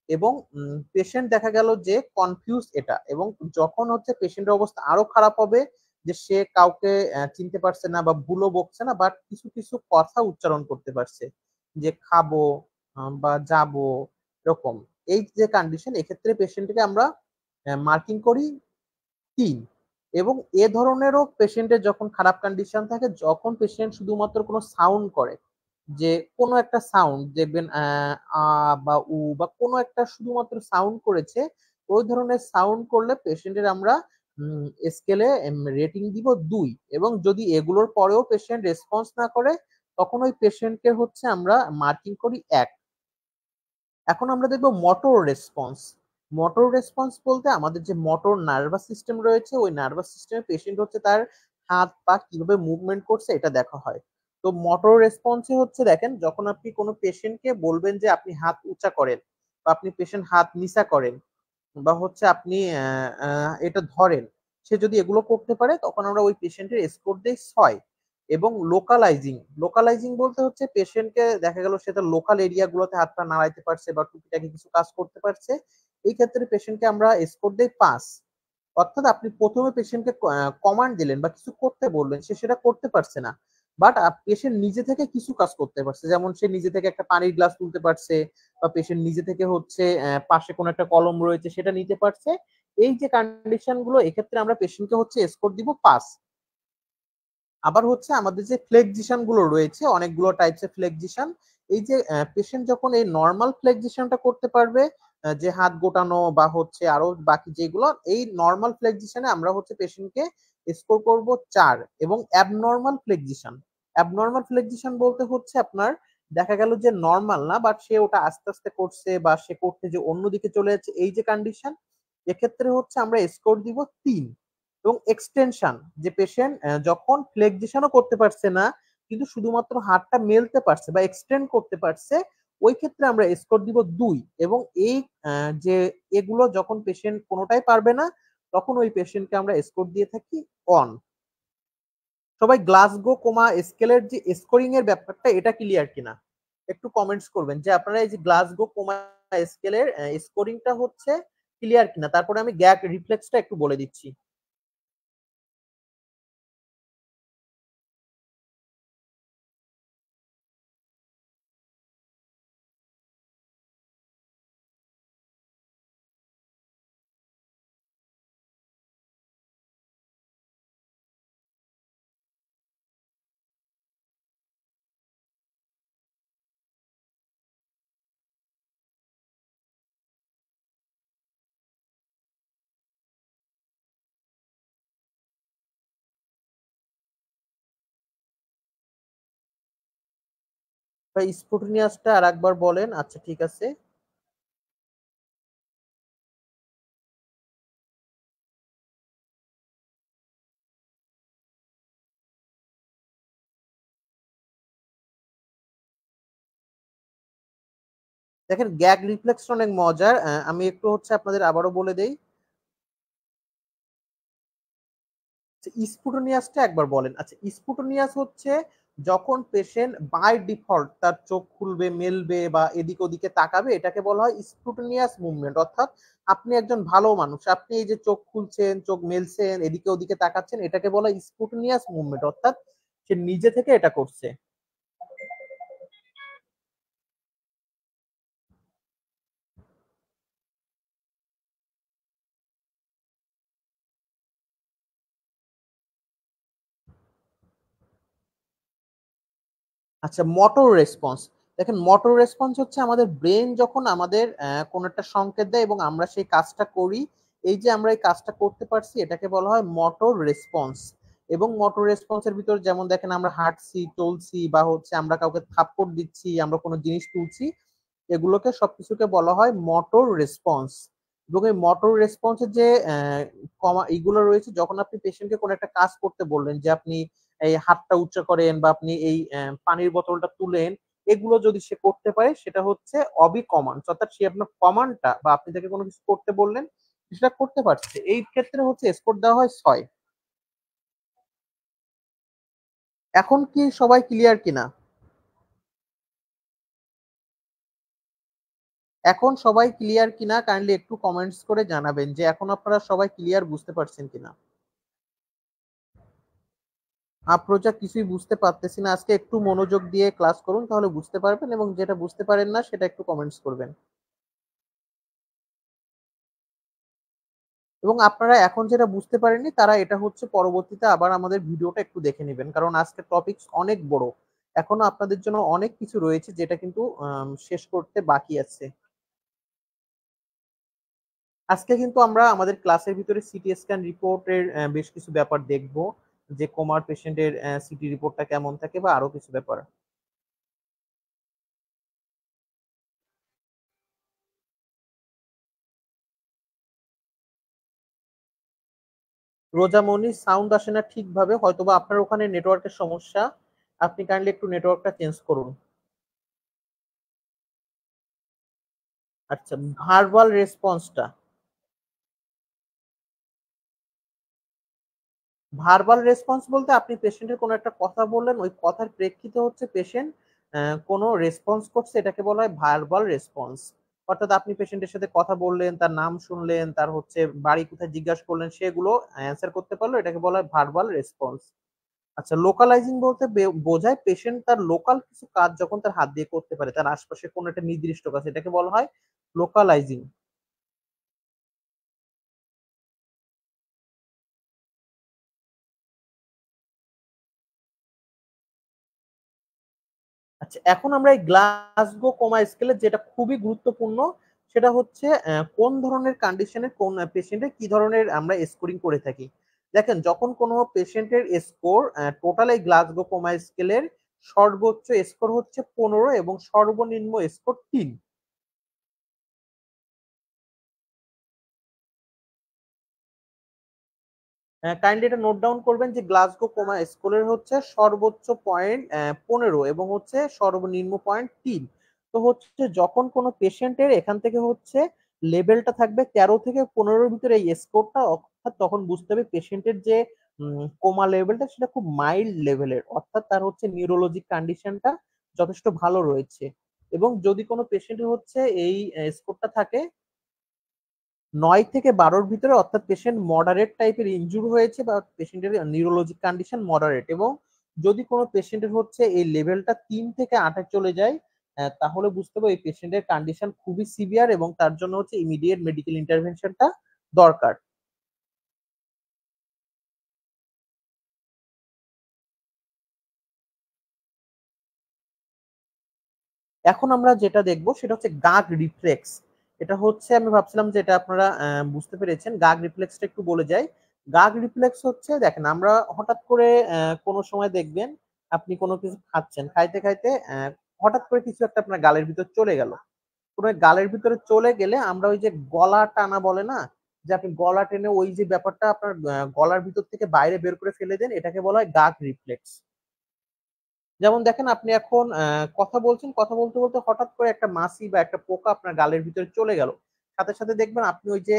এবং পেশেন্ট দেখা গেল যে কনফিউজ এটা, এবং যখন হচ্ছে পেশেন্টের অবস্থা আরো খারাপ হবে, যে সে কাউকে চিনতে পারছে না বা ভুলও বকছে না, বাট কিছু কিছু কথা উচ্চারণ করতে পারছে, যে খাবো বা যাবো, এরকম, এই যে কন্ডিশন, এক্ষেত্রে পেশেন্টকে আমরা মার্কিং করি 3। এবং এ ধরনেরও পেশেন্টের যখন খারাপ কন্ডিশন থাকে, যখন পেশেন্ট শুধুমাত্র কোনো সাউন্ড করে, যে কোনো একটা সাউন্ড দেখবেন আ বা উ বা কোনো একটা শুধুমাত্র সাউন্ড করেছে, ওই ধরনের সাউন্ড করলে পেশেন্টের আমরা স্কেলে রেটিং দিব 2। এবং যদি এগুলোর পরেও পেশেন্ট রেসপন্স না করে তখন ওই পেশেন্টকে হচ্ছে আমরা মার্কিং করি 1। এখন আমরা দেখবো মোটর রেসপন্স। মোটর রেসপন্স বলতে আমাদের যে মোটর নার্ভাস সিস্টেম রয়েছে, ওই নার্ভাস সিস্টেমে পেশেন্ট হচ্ছে তার হাত পা কিভাবে মুভমেন্ট করছে এটা দেখা হয়। তো মোটর রেসপন্সে হচ্ছে দেখেন, যখন আপনি কোনো পেশেন্টকে বলবেন যে আপনি হাত উঁচা করেন, বা আপনি পেশেন্ট হাত নিচা করেন, বা হচ্ছে আপনি এটা ধরেন, সে যদি এগুলো করতে পারে তখন আমরা ওই পেশেন্টের স্কোর দেই 6। এবং লোকালাইজিং, লোকালাইজিং বলতে হচ্ছে পেশেন্টকে দেখা গেল সে তার লোকাল এরিয়া গুলোতে হাত পা নাড়াইতে পারছে বা টুকিটাকি কিছু কাজ করতে পারছে, এই ক্ষেত্রে পেশেন্টকে আমরা স্কোর দেই 5। অর্থাৎ আপনি প্রথমে পেশেন্টকে কমান্ড দিলেন বা কিছু করতে বললেন, সে সেটা করতে পারছে না, বাট পেশেন্ট নিজে থেকে কিছু কাজ করতে পারছে, যেমন সে নিজে থেকে একটা পানির গ্লাস তুলতে পারছে, বা পেশেন্ট নিজে থেকে হচ্ছে পাশে কোনো একটা কলম রয়েছে সেটা নিতে পারছে। এই যে কন্ডিশন গুলো, এক্ষেত্রে আমরা পেশেন্টকে হচ্ছে স্কোর দিব 5। আবার হচ্ছে আমাদের যে ফ্লেক্সিশন গুলো রয়েছে, অনেকগুলো টাইপস এর ফ্লেক্সিশন, এই যে পেশেন্ট যখন এই নর্মাল ফ্লেক্সিশনটা করতে পারবে, যে হাত গোটানো বা হচ্ছে আরো বাকি যেগুলো, এই নর্মাল ফ্লেক্সিশনে আমরা হচ্ছে পেশেন্টকে স্কোর করব 4। এবং অ্যাবনর্মাল ফ্লেক্সিশন, অ্যাবনর্মাল ফ্লেক্সিশন বলতে হচ্ছে আপনার দেখা গেল যে নর্মাল না, বাট সে ওটা আস্তে আস্তে করছে বা সে করতে যে অন্যদিকে চলে যাচ্ছে, এই যে কন্ডিশন, এক্ষেত্রে হচ্ছে আমরা স্কোর দিব 3। এবং এক্সটেনশন, যে পেশেন্ট যখন ফ্লেক্সিশনও করতে পারছে না কিন্তু শুধুমাত্র হাতটা মেলতে পারছে বা এক্সটেন্ড করতে পারছে, ওই ক্ষেত্রে আমরা স্কোর দিব 2। এবং এই যে এগুলো যখন পেশেন্ট কোনোটাই পারবে না, তখন ওই পেশেন্টকে আমরা স্কোর দিয়ে থাকি 1। সবাই গ্লাসগো কোমা স্কেলের যে স্কোরিং এর ব্যাপারটা, এটা ক্লিয়ার কিনা একটু কমেন্টস করবেন, যে আপনারা এই যে গ্লাসগো কোমা স্কেলের স্কোরিংটা হচ্ছে ক্লিয়ার কিনা, তারপরে আমি গ্যাগ রিফ্লেক্সটা একটু বলে দিচ্ছি। স্পুটনিয়াসটা আর একবার বলেন। আচ্ছা, ঠিক আছে। দেখেন, গ্যাগ রিফ্লেক্স অনেক মজার। আমি একটু হচ্ছে আপনাদের আবারও বলে দেই। স্পুটনিয়াসটা একবার বলেন। আচ্ছা, স্পুটনিয়াস হচ্ছে যখন পেশেন্ট বাই ডিফল্ট তার চোখ খুলবে, মেলবে বা এদিক ওদিকে তাকাবে, এটাকে বলা হয় স্পুটনিয়াস মুভমেন্ট। অর্থাৎ আপনি একজন ভালো মানুষ, আপনি এই যে চোখ খুলছেন, চোখ মেলছেন, এদিকে ওদিকে তাকাচ্ছেন, এটাকে বলা হয় স্পুটনিয়াস মুভমেন্ট। অর্থাৎ সে নিজে থেকে এটা করছে। আচ্ছা, মোটর রেসপন্স। দেখেন, মোটর রেসপন্স হচ্ছে আমাদের ব্রেন যখন আমাদের কোন একটা সংকেত দেয় এবং আমরা সেই কাজটা করি, এই যে আমরা এই কাজটা করতে পারছি, এটাকে বলা হয় মোটর রেসপন্স। এবং মোটর রেসপন্সের ভিতর যেমন দেখেন, আমরা হাঁটছি, চলছি, বা হচ্ছে আমরা কাউকে থাপ্পড় দিচ্ছি, আমরা কোনো জিনিস তুলছি, এগুলোকে সবকিছুকে বলা হয় মোটর রেসপন্স। এবং এই মোটর রেসপন্সের যে কমা এইগুলো রয়েছে, যখন আপনি পেশেন্টকে কোনো একটা কাজ করতে বললেন, যে আপনি এই হাতটা উঁচা করেন বা আপনি এই পানির বোতলটা তুলেন, এগুলো যদি সে করতে পারে, সেটা হচ্ছে অবি কমান্ড। অর্থাৎ সে আপনার কমান্ডটা বা আপনি তাকে কোনো কিছু করতে বললেন, সেটা করতে পারছে, এই ক্ষেত্রে হচ্ছে স্কোর দেওয়া হয় 6। এখন কি সবাই ক্লিয়ার কিনা? এখন সবাই ক্লিয়ার কিনা কাইন্ডলি একটু কমেন্টস করে জানাবেন, যে এখন আপনারা সবাই ক্লিয়ার বুঝতে পারছেন কিনা। আপ্রজা কিছুই বুঝতে পারতেছি না, আজকে একটু মনোযোগ দিয়ে ক্লাস করুন, তাহলে বুঝতে পারবেন, এবং যেটা বুঝতে পারেন না সেটা একটু কমেন্টস করবেন। এবং আপনারা এখন যেটা বুঝতে পারেননি, তারা এটা হচ্ছে পরবর্তীতে আবার আমাদের ভিডিওটা একটু দেখে নেবেন, কারণ আজকে টপিকস অনেক বড়, এখনো আপনাদের জন্য অনেক কিছু রয়েছে যেটা কিন্তু শেষ করতে বাকি আছে। আজকে কিন্তু আমরা আমাদের ক্লাসের ভিতরে সিটি স্ক্যান রিপোর্টের বেশ কিছু ব্যাপার দেখব, যে কোমার পেশেন্টের সিটি রিপোর্টটা কেমন থাকে বা আরো কিছু ব্যাপার। রোজামনি, সাউন্ড আসে না ঠিকভাবে, হয়তোবা আপনার ওখানে নেটওয়ার্কের সমস্যা। আপনি কাইন্ডলি একটু নেটওয়ার্কটা চেঞ্জ করুন। আচ্ছা, ভার্বাল রেসপন্সটা, ভার্বাল রেসপন্স বলতে আপনি পেশেন্টের কোনো একটা কথা বললেন, ওই কথার প্রেক্ষিতে হচ্ছে পেশেন্ট কোনো রেসপন্স করছে, এটাকে বলা হয় ভার্বাল রেসপন্স। অর্থাৎ আপনি পেশেন্টের সাথে কথা বললেন, তার নাম শুনলেন, তার হচ্ছে বাড়ি কোথায় জিজ্ঞাসা করলেন, সেগুলো অ্যান্সার করতে পারলো, এটাকে বলা হয় ভার্বাল রেসপন্স। আচ্ছা, লোকালাইজিং বলতে বোঝায় পেশেন্ট তার লোকাল কিছু কাজ যখন তার হাত দিয়ে করতে পারে, তার আশপাশে কোনো একটা নির্দিষ্ট কাজ, এটাকে বলা হয় লোকালাইজিং। আচ্ছা, এখন আমরা এই গ্লাসগো কোমা স্কেলে যেটা খুবই গুরুত্বপূর্ণ, সেটা হচ্ছে কোন ধরনের কন্ডিশনে কোন পেশেন্টের কি ধরনের আমরা স্কোরিং করে থাকি। দেখেন, যখন কোনো পেশেন্টের স্কোর টোটাল এই গ্লাসগো কোমা স্কেলের সর্বোচ্চ স্কোর হচ্ছে 15 এবং সর্বনিম্ন স্কোর 3। কাইন্ডলি এটা নোট ডাউন করবেন যে গ্লাসগো কোমা স্কুলের হচ্ছে সর্বোচ্চ পয়েন্ট 15 এবং হচ্ছে সর্বনিম্ন পয়েন্ট 3। তো হচ্ছে যখন কোনো পেশেন্টের এখান থেকে হচ্ছে লেভেলটা থাকবে 13 থেকে 15-র ভিতরে এই স্কোরটা, অর্থাৎ তখন বুঝতে হবে পেশেন্টের যে কোমা লেভেলটা সেটা খুব মাইল্ড লেভেলের, অর্থাৎ তার হচ্ছে নিউরোলজিক কন্ডিশনটা যথেষ্ট ভালো রয়েছে। এবং যদি কোনো পেশেন্টের হচ্ছে এই স্কোরটা থাকে 9 থেকে 12-র ভিতরে, অর্থাৎ পেশেন্ট মডারেট টাইপের ইনজুর হয়েছে বা পেশেন্টের নিউরোলজিক কন্ডিশন মডারেট, এবং যদি কোনো পেশেন্টের হচ্ছে এই লেভেলটা 3 থেকে 8-এ চলে যায়, তাহলে বুঝতে হবে এই পেশেন্টের কন্ডিশন খুবই সিভিয়ার এবং তার জন্য হচ্ছে ইমিডিয়েট মেডিকেল ইন্টারভেনশনটা দরকার। এখন আমরা যেটা দেখবো সেটা হচ্ছে গাগ রিফ্লেক্স। এটা হচ্ছে আমি ভাবছিলাম যে এটা আপনারা বুঝতে পেরেছেন। গাগ রিফ্লেক্সটা একটু বলে যাই। গাগ রিফ্লেক্স হচ্ছে, দেখেন আমরা হঠাৎ করে কোনো সময় দেখবেন আপনি কোনো কিছু খাচ্ছেন, খাইতে খাইতে হঠাৎ করে কিছু একটা আপনার গালের ভিতর চলে গেল। কোনো গালের ভিতরে চলে গেলে আমরা ওই যে গলা টানা বলে না, যে আপনি গলা টেনে ওই যে ব্যাপারটা আপনার গলার ভিতর থেকে বাইরে বের করে ফেলে দেন, এটাকে বলা হয় গাগ রিফ্লেক্স। যেমন দেখেন, আপনি এখন কথা বলছেন, কথা বলতে বলতে হঠাৎ করে একটা মাছি বা একটা পোকা আপনার গালের ভিতরে চলে গেল, সাথে সাথে দেখবেন আপনি ওই যে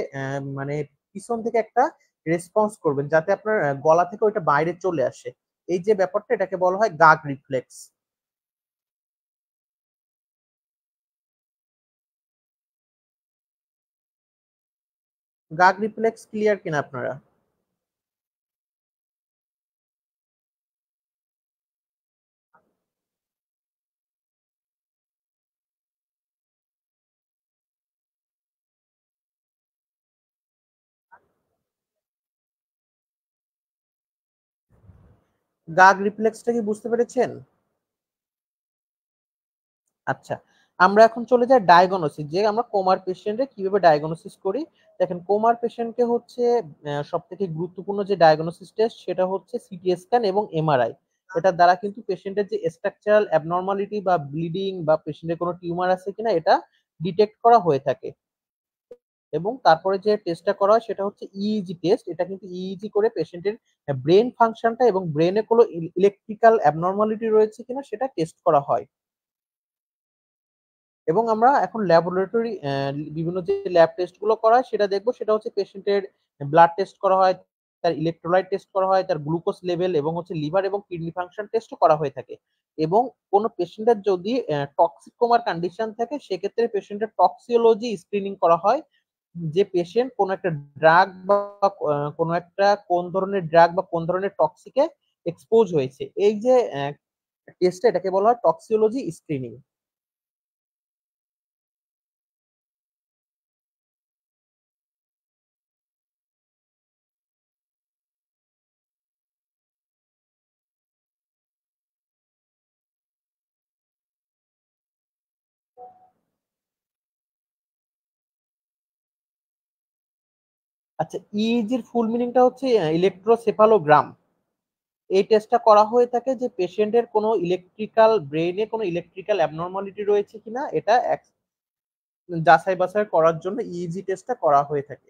মানে পিছন থেকে একটা রেসপন্স করবেন যাতে আপনার গলা থেকে ওইটা বাইরে চলে আসে। এই যে ব্যাপারটা, এটাকে বলা হয় গাগ রিফ্লেক্স। গাগ রিফ্লেক্স ক্লিয়ার কিনা আপনারা? গাগ রিফ্লেক্সটা কি বুঝতে পেরেছেন? আচ্ছা, আমরা এখন চলে যাই ডায়াগনোসিস, যে আমরা কোমার পেশেন্টে কিভাবে ডায়াগনোসিস করি। দেখেন, কোমার পেশেন্টকে হচ্ছে সব থেকে গুরুত্বপূর্ণ যে ডায়াগনোসিস টেস্ট সেটা হচ্ছে সিটি স্ক্যান এবং এমআরআই। এটার দ্বারা কিন্তু পেশেন্টের যে স্ট্রাকচারাল অ্যাবনর্মালিটি বা ব্লিডিং বা পেশেন্টের কোনো টিউমার আছে কিনা এটা ডিটেক্ট করা হয়ে থাকে। এবং তারপরে যে টেস্টটা করা হয় সেটা হচ্ছে ইইজি টেস্ট। এটা কিন্তু ইইজি করে পেশেন্টের ব্রেন ফাংশনটা এবং ব্রেনে কোনো ইলেকট্রিক্যাল অ্যাবনর্মালিটি রয়েছে কিনা সেটা টেস্ট করা হয়। এবং আমরা এখন ল্যাবরেটরি বিভিন্ন যে ল্যাব টেস্ট গুলো করা হয় সেটা দেখবো, সেটা হচ্ছে পেশেন্টের ব্লাড টেস্ট করা হয়, তার ইলেকট্রোলাইট টেস্ট করা হয়, তার গ্লুকোজ লেভেল এবং হচ্ছে লিভার এবং কিডনি ফাংশন টেস্ট করা হয়ে থাকে। এবং কোনো পেশেন্টের যদি টক্সিক কোমার কন্ডিশন থাকে সেক্ষেত্রে পেশেন্টের টক্সিওলজি স্ক্রিনিং করা হয়, যে পেশেন্ট কোন একটা ড্রাগ বা কোন একটা কোন ধরনের ড্রাগ বা কোন ধরনের টক্সিকে এক্সপোজ হয়েছে। এই যে টেস্টটা, এটাকে বলা হয় টক্সিওলজি স্ক্রিনিং। আচ্ছা, ইইজির ফুল মিনিংটা হচ্ছে ইলেকট্রোসেফালোগ্রাম। এই টেস্টটা করা হয়ে থাকে যে পেশেন্টের কোনো ইলেকট্রিক্যাল ব্রেইনে কোনো ইলেকট্রিক্যাল অ্যাবনর্মালিটি রয়েছে কিনা এটা যাচাই বাছাই করার জন্য ইইজি টেস্টটা করা হয়ে থাকে।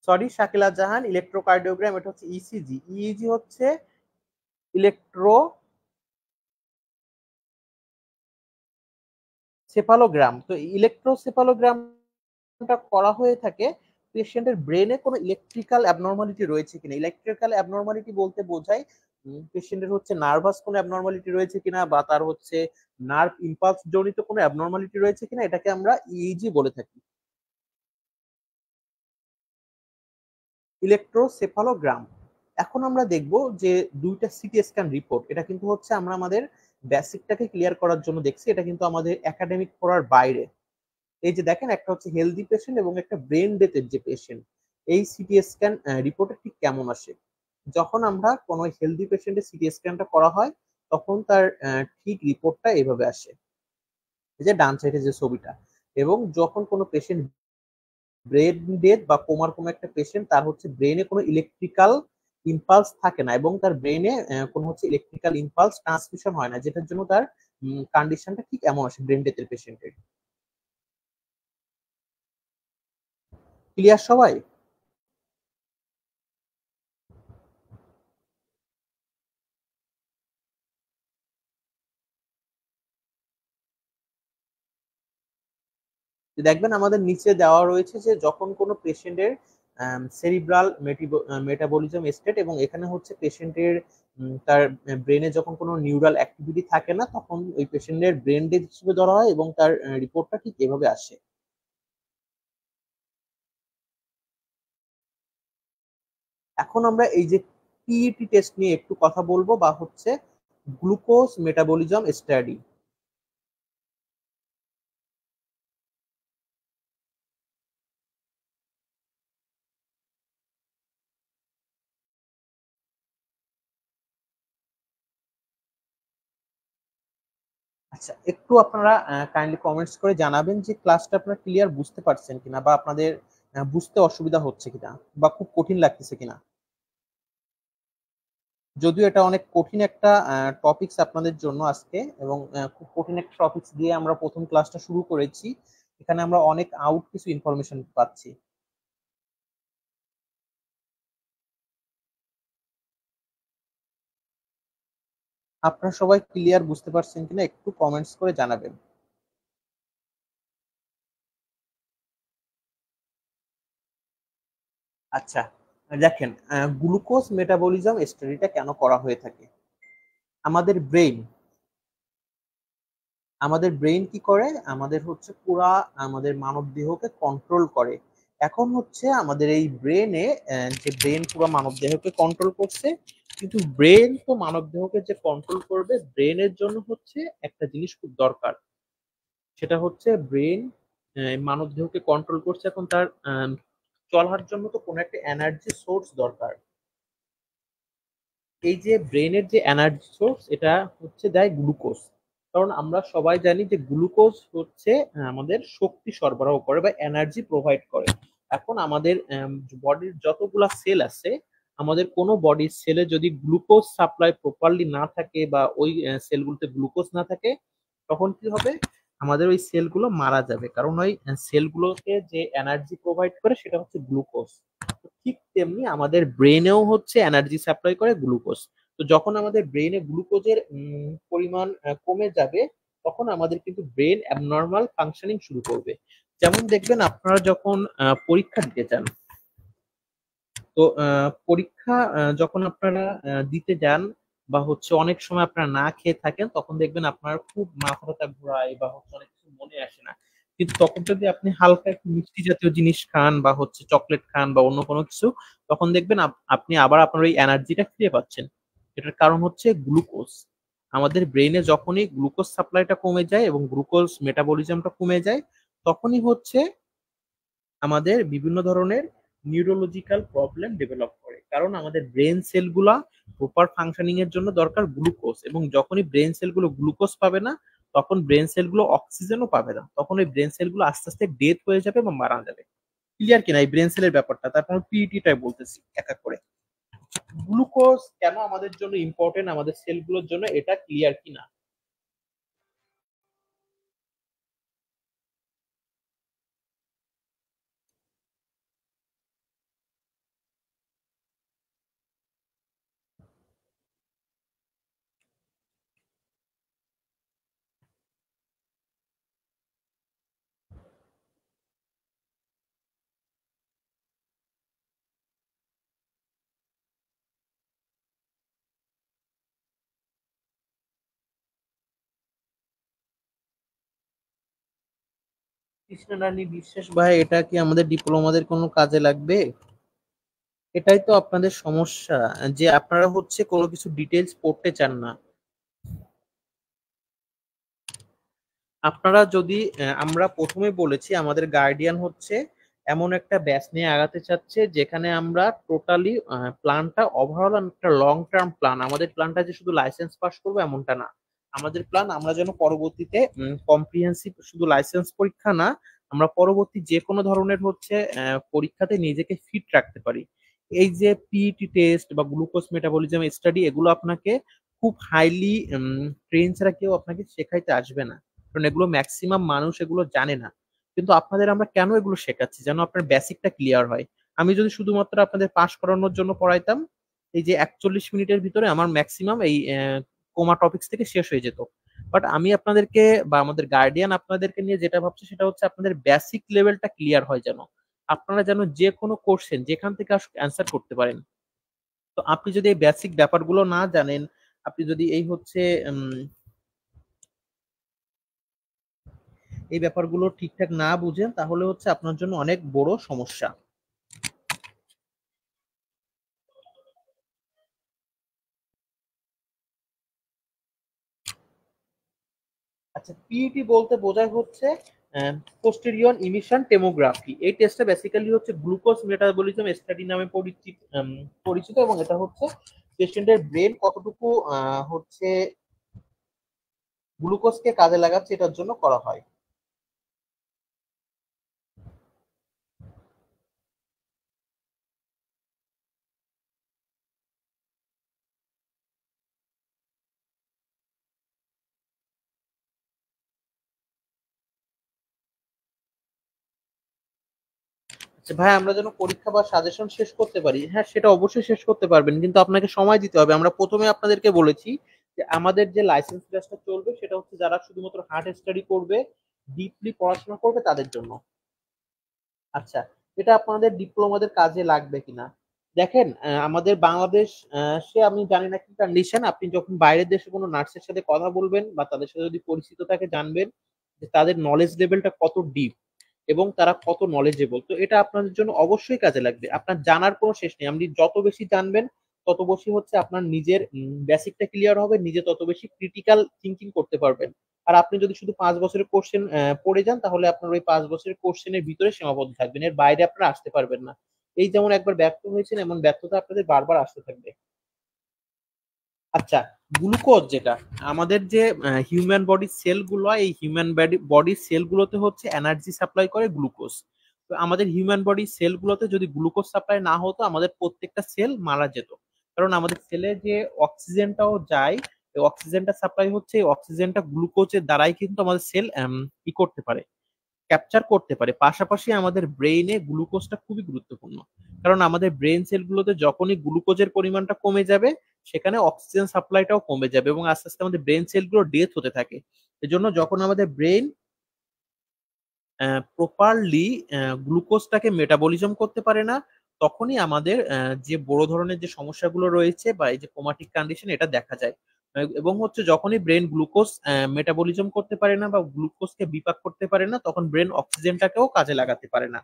সরি শাকিলা জাহান, ইলেকট্রোকার্ডিওগ্রাম এটা হচ্ছে ইসিজি। ইইজি হচ্ছে ইলেকট্রো সেফালোগ্রাম। তো ইলেকট্রোসেফালোগ্রামটা করা হয়ে থাকে পেশেন্টের ব্রেনে কোনো ইলেকট্রিক্যাল অ্যাবনর্মালিটি রয়েছে কিনা। ইলেকট্রিক্যাল অ্যাবনর্মালিটি বলতে বোঝায় পেশেন্টের হচ্ছে নার্ভাস কোনো অ্যাবনর্মালিটি রয়েছে কিনা, বা তার হচ্ছে নার্ভ ইম্পালস জনিত কোনো অ্যাবনর্মালিটি রয়েছে কিনা, এটাকে আমরা ইইজি বলে থাকি। ইলেকট্রোসেফালোগ্রাম। এখন আমরা দেখব যে দুইটা সিটি স্ক্যান রিপোর্ট, এটা কিন্তু হচ্ছে আমরা আমাদের বেসিকটাকে ক্লিয়ার করার জন্য দেখছি, এটা কিন্তু আমাদের একাডেমিক পড়ার বাইরে। এই যে দেখেন, একটা হচ্ছে হেলদি পেশেন্ট এবং একটা ব্রেন ডেথের যে পেশেন্ট, এই সিটি স্ক্যান রিপোর্টে ঠিক কেমন আসে। যখন আমরা কোনো হেলদি পেশেন্টের সিটি স্ক্যানটা করা হয়, তখন তার ঠিক রিপোর্টটা এইভাবে আসে, এই যে ডান সাইডে যে ছবিটা। এবং যখন কোনো পেশেন্ট ব্রেন ডেথ বা কোমার কোনো একটা পেশেন্ট, তার হচ্ছে ব্রেনে কোনো ইলেকট্রিক্যাল ইম্পালস থাকে না, এবং তার ব্রেনে কোনো হচ্ছে ইলেকট্রিক্যাল ইম্পালস ট্রান্সমিশন হয় না, যেটার জন্য তার কন্ডিশনটা ঠিক এমন আসে ব্রেন ডেথের পেশেন্টের। ক্লিয়ার সবাই? দেখবেন আমাদের নিচে দেওয়া রয়েছে যে যখন কোনো পেশেন্টের সেরিব্রাল মেটাবলিজম স্টেট, এবং এখানে হচ্ছে পেশেন্টের তার ব্রেনে যখন কোনো নিউরাল অ্যাক্টিভিটি থাকে না, তখন ওই পেশেন্টের ব্রেন ডেথ হিসেবে ধরা হয়, এবং তার রিপোর্টটা ঠিক এভাবে আসে। এখন আমরা এই যে পিইটি টেস্ট নিয়ে একটু কথা বলবো, বা হচ্ছে গ্লুকোজ মেটাবলিজম স্টাডি। আচ্ছা, একটু আপনারা কাইন্ডলি কমেন্টস করে জানাবেন যে ক্লাসটা আপনারা ক্লিয়ার বুঝতে পারছেন কিনা, বা আপনাদের বুঝতে অসুবিধা হচ্ছে কিনা, বা খুব কঠিন লাগতেছে কিনা। যদিও এটা অনেক কঠিন একটা টপিকস আপনাদের জন্য আজকে, এবং খুব কঠিন একটা টপিকস দিয়ে আমরা প্রথম ক্লাসটা শুরু করেছি। এখানে আমরা অনেক আউট কিছু ইনফরমেশন পাচ্ছি। আপনারা সবাই ক্লিয়ার বুঝতে পারছেন কিনা একটু কমেন্টস করে জানাবেন। আচ্ছা, দেখেন, গ্লুকোজ মেটাবলিজম স্টাডিটা কেন করা হয়ে থাকে। আমাদের ব্রেইন আমাদের ব্রেইন কি করে, আমাদের হচ্ছে পুরা আমাদের মানব দেহকে কন্ট্রোল করে। এখন হচ্ছে আমাদের এই ব্রেনে, যে ব্রেন পুরো মানব দেহকে কন্ট্রোল করছে, কিন্তু ব্রেন তো মানব দেহকে যে কন্ট্রোল করবে, ব্রেনের জন্য হচ্ছে একটা জিনিস খুব দরকার। সেটা হচ্ছে ব্রেন মানব দেহকে কন্ট্রোল করছে, এখন তার চলার জন্য তো কোনো একটা এনার্জি সোর্স দরকার। এই যে ব্রেনের যে এনার্জি সোর্স, এটা হচ্ছে দেয় গ্লুকোজ। কারণ আমরা সবাই জানি যে গ্লুকোজ হচ্ছে আমাদের শক্তি সরবরাহ করে বা এনার্জি প্রোভাইড করে। এখন আমাদের বডির যতগুলা সেল আছে, আমাদের কোনো বডির সেলে যদি গ্লুকোজ সাপ্লাই প্রপারলি না থাকে, বা ওই সেলগুলোতে গ্লুকোজ না থাকে, তখন কি হবে, আমাদের ওই সেলগুলো মারা যাবে। কারণ ওই সেলগুলোকে যে এনার্জি প্রোভাইড করে সেটা হচ্ছে গ্লুকোজ। ঠিক তেমনি আমাদের ব্রেনেও হচ্ছে এনার্জি সাপ্লাই করে গ্লুকোজ। তো যখন আমাদের ব্রেনে গ্লুকোজের পরিমাণ কমে যাবে, তখন আমাদের কিন্তু ব্রেন অ্যাবনর্মাল ফাংশনিং শুরু করবে। যেমন দেখবেন আপনারা যখন পরীক্ষা দিতে চান, তো পরীক্ষা যখন আপনারা দিতে যান, বা হচ্ছে অনেক সময় আপনারা না খেয়ে থাকেন, তখন দেখবেন আপনার খুব মাথা ব্যথা ঘোরায়, বা হচ্ছে অনেক কিছু মনে আসে না। কিন্তু তখন যদি আপনি হালকা একটু মিষ্টি জাতীয় জিনিস খান, বা হচ্ছে চকলেট খান, বা অন্য কোনো কিছু, তখন দেখবেন আপনি আবার আপনার ওই এনার্জিটা ফিরে পাচ্ছেন। এটার কারণ হচ্ছে গ্লুকোজ। আমাদের ব্রেনে যখনই গ্লুকোজ সাপ্লাইটা কমে যায় এবং গ্লুকোজ মেটাবলিজমটা কমে যায়, তখনই হচ্ছে আমাদের বিভিন্ন ধরনের নিউরোলজিক্যাল প্রবলেম ডেভেলপ করে। কারণ আমাদের ব্রেন সেলগুলা প্রপার ফাংশনিং এর জন্য দরকার গ্লুকোজ, এবং যখনই ব্রেন সেলগুলো গ্লুকোজ পাবে না, তখন ব্রেন সেলগুলো অক্সিজেনও পাবে না, তখন ওই ব্রেন সেলগুলো আস্তে আস্তে ডেথ হয়ে যাবে বা মারা যাবে। ক্লিয়ার কিনা এই ব্রেন সেলের ব্যাপারটা? তারপর পিইটিটাই বলতেছি এক এক করে। গ্লুকোজ কেন আমাদের জন্য ইম্পর্টেন্ট, আমাদের সেলগুলোর জন্য, এটা ক্লিয়ার কিনা? কৃষ্ণা রানী বিশ্বাস ভাই, এটা কি আমাদের ডিপ্লোমাদের কোনো কাজে লাগবে? এটাই তো আপনাদের সমস্যা, যে আপনারা হচ্ছে কোনো কিছু ডিটেলস পড়তে চান না। আপনারা যদি আমরা প্রথমে বলেছি আমাদের গার্ডিয়ান হচ্ছে এমন একটা ব্যাচ নিয়ে আগাতে চাচ্ছে যেখানে আমরা টোটালি প্ল্যানটা ওভারঅল একটা লং টার্ম প্ল্যান, আমাদের প্ল্যানটা যে শুধু লাইসেন্স পাস করবো এমনটা না। আমাদের প্ল্যান আমরা যেন পরবর্তীতে কম্প্রিহেন্সিভ শুধু লাইসেন্স পরীক্ষা না, আমরা পরবর্তী যে কোনো ধরনের হচ্ছে পরীক্ষাতে নিজেকে ফিট রাখতে পারি। এই যে পিইটি টেস্ট বা গ্লুকোজ মেটাবলিজম স্টাডি, এগুলো আপনাকে খুব হাইলি ট্রেন ছাড়া কেউ আপনাকে শেখাইতে আসবে না, কারণ এগুলো ম্যাক্সিমাম মানুষ এগুলো জানে না। কিন্তু আপনাদের আমরা কেন এগুলো শেখাচ্ছি, যেন আপনার বেসিকটা ক্লিয়ার হয়। আমি যদি শুধুমাত্র আপনাদের পাস করানোর জন্য পড়াইতাম, এই যে 41 মিনিটের ভিতরে আমার ম্যাক্সিমাম এই কোমা টপিক্স থেকে শেষ হয়ে যেত। বাট আমি আপনাদেরকে বা আমাদের গার্ডিয়ান আপনাদেরকে নিয়ে যেটা ভাবছে সেটা হচ্ছে আপনাদের বেসিক লেভেলটা ক্লিয়ার হয়, যেন আপনারা যেন যে কোনো কোশ্চেন যেখান থেকে অ্যান্সার করতে পারেন। তো আপনি যদি এই বেসিক ব্যাপারগুলো না জানেন, আপনি যদি এই হচ্ছে এই ব্যাপারগুলো ঠিকঠাক না বুঝেন, তাহলে হচ্ছে আপনার জন্য অনেক বড় সমস্যা। আচ্ছা, পিইটি বলতে বোঝায় হচ্ছে পোস্টেরিয়র ইমিশন টেমোগ্রাফি। এই টেস্টটা বেসিক্যালি হচ্ছে গ্লুকোজ মেটাবলিজম স্টাডি নামে পরিচিত, এবং এটা হচ্ছে পেশেন্টের ব্রেন কতটুকু হচ্ছে গ্লুকোজকে কাজে লাগাচ্ছে এটার জন্য করা হয়। আচ্ছা ভাই, আমরা যেন পরীক্ষা বা সাজেশন শেষ করতে পারি, হ্যাঁ সেটা অবশ্যই শেষ করতে পারবেন, কিন্তু আপনাকে সময় দিতে হবে। আমরা প্রথমে আপনাদেরকে বলেছি যে আমাদের যে লাইসেন্স ক্লাসটা চলবে সেটা হচ্ছে যারা শুধুমাত্র হার্ড স্টাডি করবে, ডিপলি পড়াশোনা করবে তাদের জন্য। আচ্ছা, এটা আপনাদের ডিপ্লোমাদের কাজে লাগবে কিনা দেখেন। আমাদের বাংলাদেশ সে আমি জানি না কি কন্ডিশন, আপনি যখন বাইরের দেশে কোনো নার্সের সাথে কথা বলবেন বা তাদের সাথে যদি পরিচিত থাকে, জানবেন যে তাদের নলেজ লেভেলটা কত ডিপ এবং তারা কত নলেজেবল। তো এটা আপনাদের জন্য অবশ্যই কাজে লাগবে। আপনার জানার কোনো শেষ নেই, আপনি যত বেশি জানবেন তত বেশি হচ্ছে আপনার নিজের বেসিকটা ক্লিয়ার হবে, নিজে তত বেশি ক্রিটিক্যাল থিঙ্কিং করতে পারবেন। আর আপনি যদি শুধু 5 বছরের কোশ্চেন পড়ে যান, তাহলে আপনার ওই 5 বছরের কোশ্চেনের ভিতরে সীমাবদ্ধ থাকবেন, এর বাইরে আপনারা আসতে পারবেন না। এই যেমন একবার ব্যর্থ হয়েছেন, এমন ব্যর্থতা আপনাদের বারবার আসতে থাকবে। আচ্ছা, গ্লুকোজ যেটা আমাদের যে হিউম্যান বডির সেল গুলো, এই হিউম্যান বডির সেল গুলোতে হচ্ছে এনার্জি সাপ্লাই করে গ্লুকোজ। তো আমাদের হিউম্যান বডির সেল গুলোতে যদি গ্লুকোজ সাপ্লাই না হতো, আমাদের প্রত্যেকটা সেল মারা যেত। কারণ আমাদের সেলে যে অক্সিজেনটাও যায়, এই অক্সিজেনটা সাপ্লাই হচ্ছে, এই অক্সিজেনটা গ্লুকোজের দ্বারাই কিন্তু আমাদের সেল ই করতে পারে, ক্যাপচার করতে পারে। পাশাপাশি আমাদের ব্রেইনে গ্লুকোজটা খুবই গুরুত্বপূর্ণ, কারণ আমাদের ব্রেন সেলগুলোতে যখনই গ্লুকোজের পরিমাণটা কমে যাবে, সেখানে অক্সিজেন সাপ্লাইটাও কমে যাবে এবং আস্তে আস্তে আমাদের ব্রেন সেলগুলো ডেথ হতে থাকে। এজন্য যখন আমাদের ব্রেন প্রপারলি গ্লুকোজটাকে মেটাবলিজম করতে পারে না, তখনই আমাদের যে বড় ধরনের যে সমস্যাগুলো রয়েছে বা এই যে কোমাটিক কন্ডিশন এটা দেখা যায়। এবং হচ্ছে যখনই ব্রেন গ্লুকোজ মেটাবলিজম করতে পারে না বা গ্লুকোজকে বিপাক করতে পারে না, তখন ব্রেন অক্সিজেনটাকেও কাজে লাগাতে পারে না।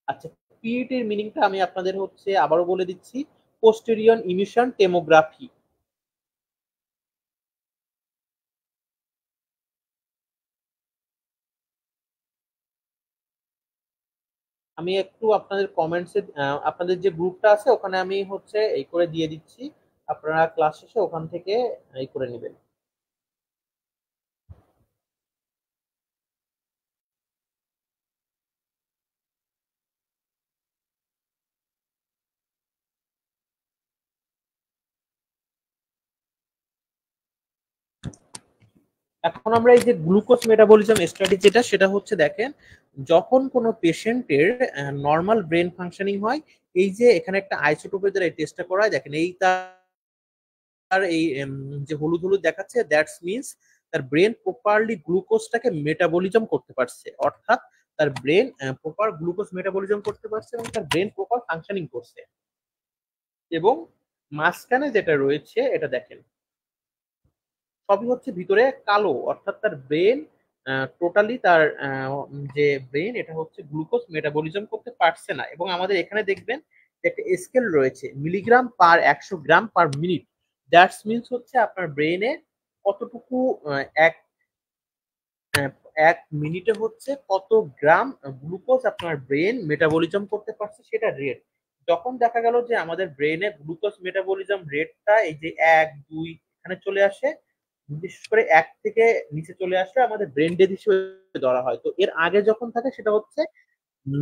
আচ্ছা, পিইটির মিনিংটা আমি আপনাদের হচ্ছে আবারও বলে দিচ্ছি, পোস্টেরিয়র ইমিশন টেমোগ্রাফি। আমি একটু আপনাদের কমেন্টসে আপনাদের যে গ্রুপটা আছে ওখানে আমি হচ্ছে এই করে দিয়ে দিচ্ছি, আপনারা ক্লাস শেষে ওখান থেকে এই করে নেবেন। এখন আমরা এই যে গ্লুকোজ মেটাবলিজম স্টাডি যেটা, সেটা হচ্ছে দেখেন, যখন কোনো পেশেন্টের নর্মাল ব্রেন ফাংশনিং হয়, এই যে এখানে একটা আইসোটোপের দ্বারা এই টেস্টটা করা হয়, দেখেন এই তার এই যে হলুদ হলুদ দেখাচ্ছে, দ্যাটস মিনস তার ব্রেন প্রপারলি গ্লুকোজটাকে মেটাবলিজম করতে পারছে, অর্থাৎ তার ব্রেন প্রপার গ্লুকোজ মেটাবলিজম করতে পারছে এবং তার ব্রেন প্রপার ফাংশনিং করছে। এবং মাঝখানে যেটা রয়েছে এটা দেখেন, সবই হচ্ছে ভিতরে কালো, অর্থাৎ তার ব্রেন টোটালি তার যে ব্রেন এটা হচ্ছে গ্লুকোজ মেটাবলিজম করতে পারছে না। এবং আমাদের এখানে দেখবেন যে একটা স্কেল রয়েছে milligram per 100 gram per minute. That's means হচ্ছে আপনার ব্রেনে কতটুকু এক এক মিনিটে হচ্ছে কত গ্রাম গ্লুকোজ আপনার ব্রেন মেটাবলিজম করতে পারছে সেটা রেট। যখন দেখা গেল যে আমাদের ব্রেনে গ্লুকোজ মেটাবলিজম রেটটা এই যে 1 2 এখানে চলে আসে, বিশেষ করে 1 থেকে নিচে চলে আসলে আমাদের ব্রেন ডেথ হিসেবে ধরা হয়। তো এর আগে যখন থাকে সেটা হচ্ছে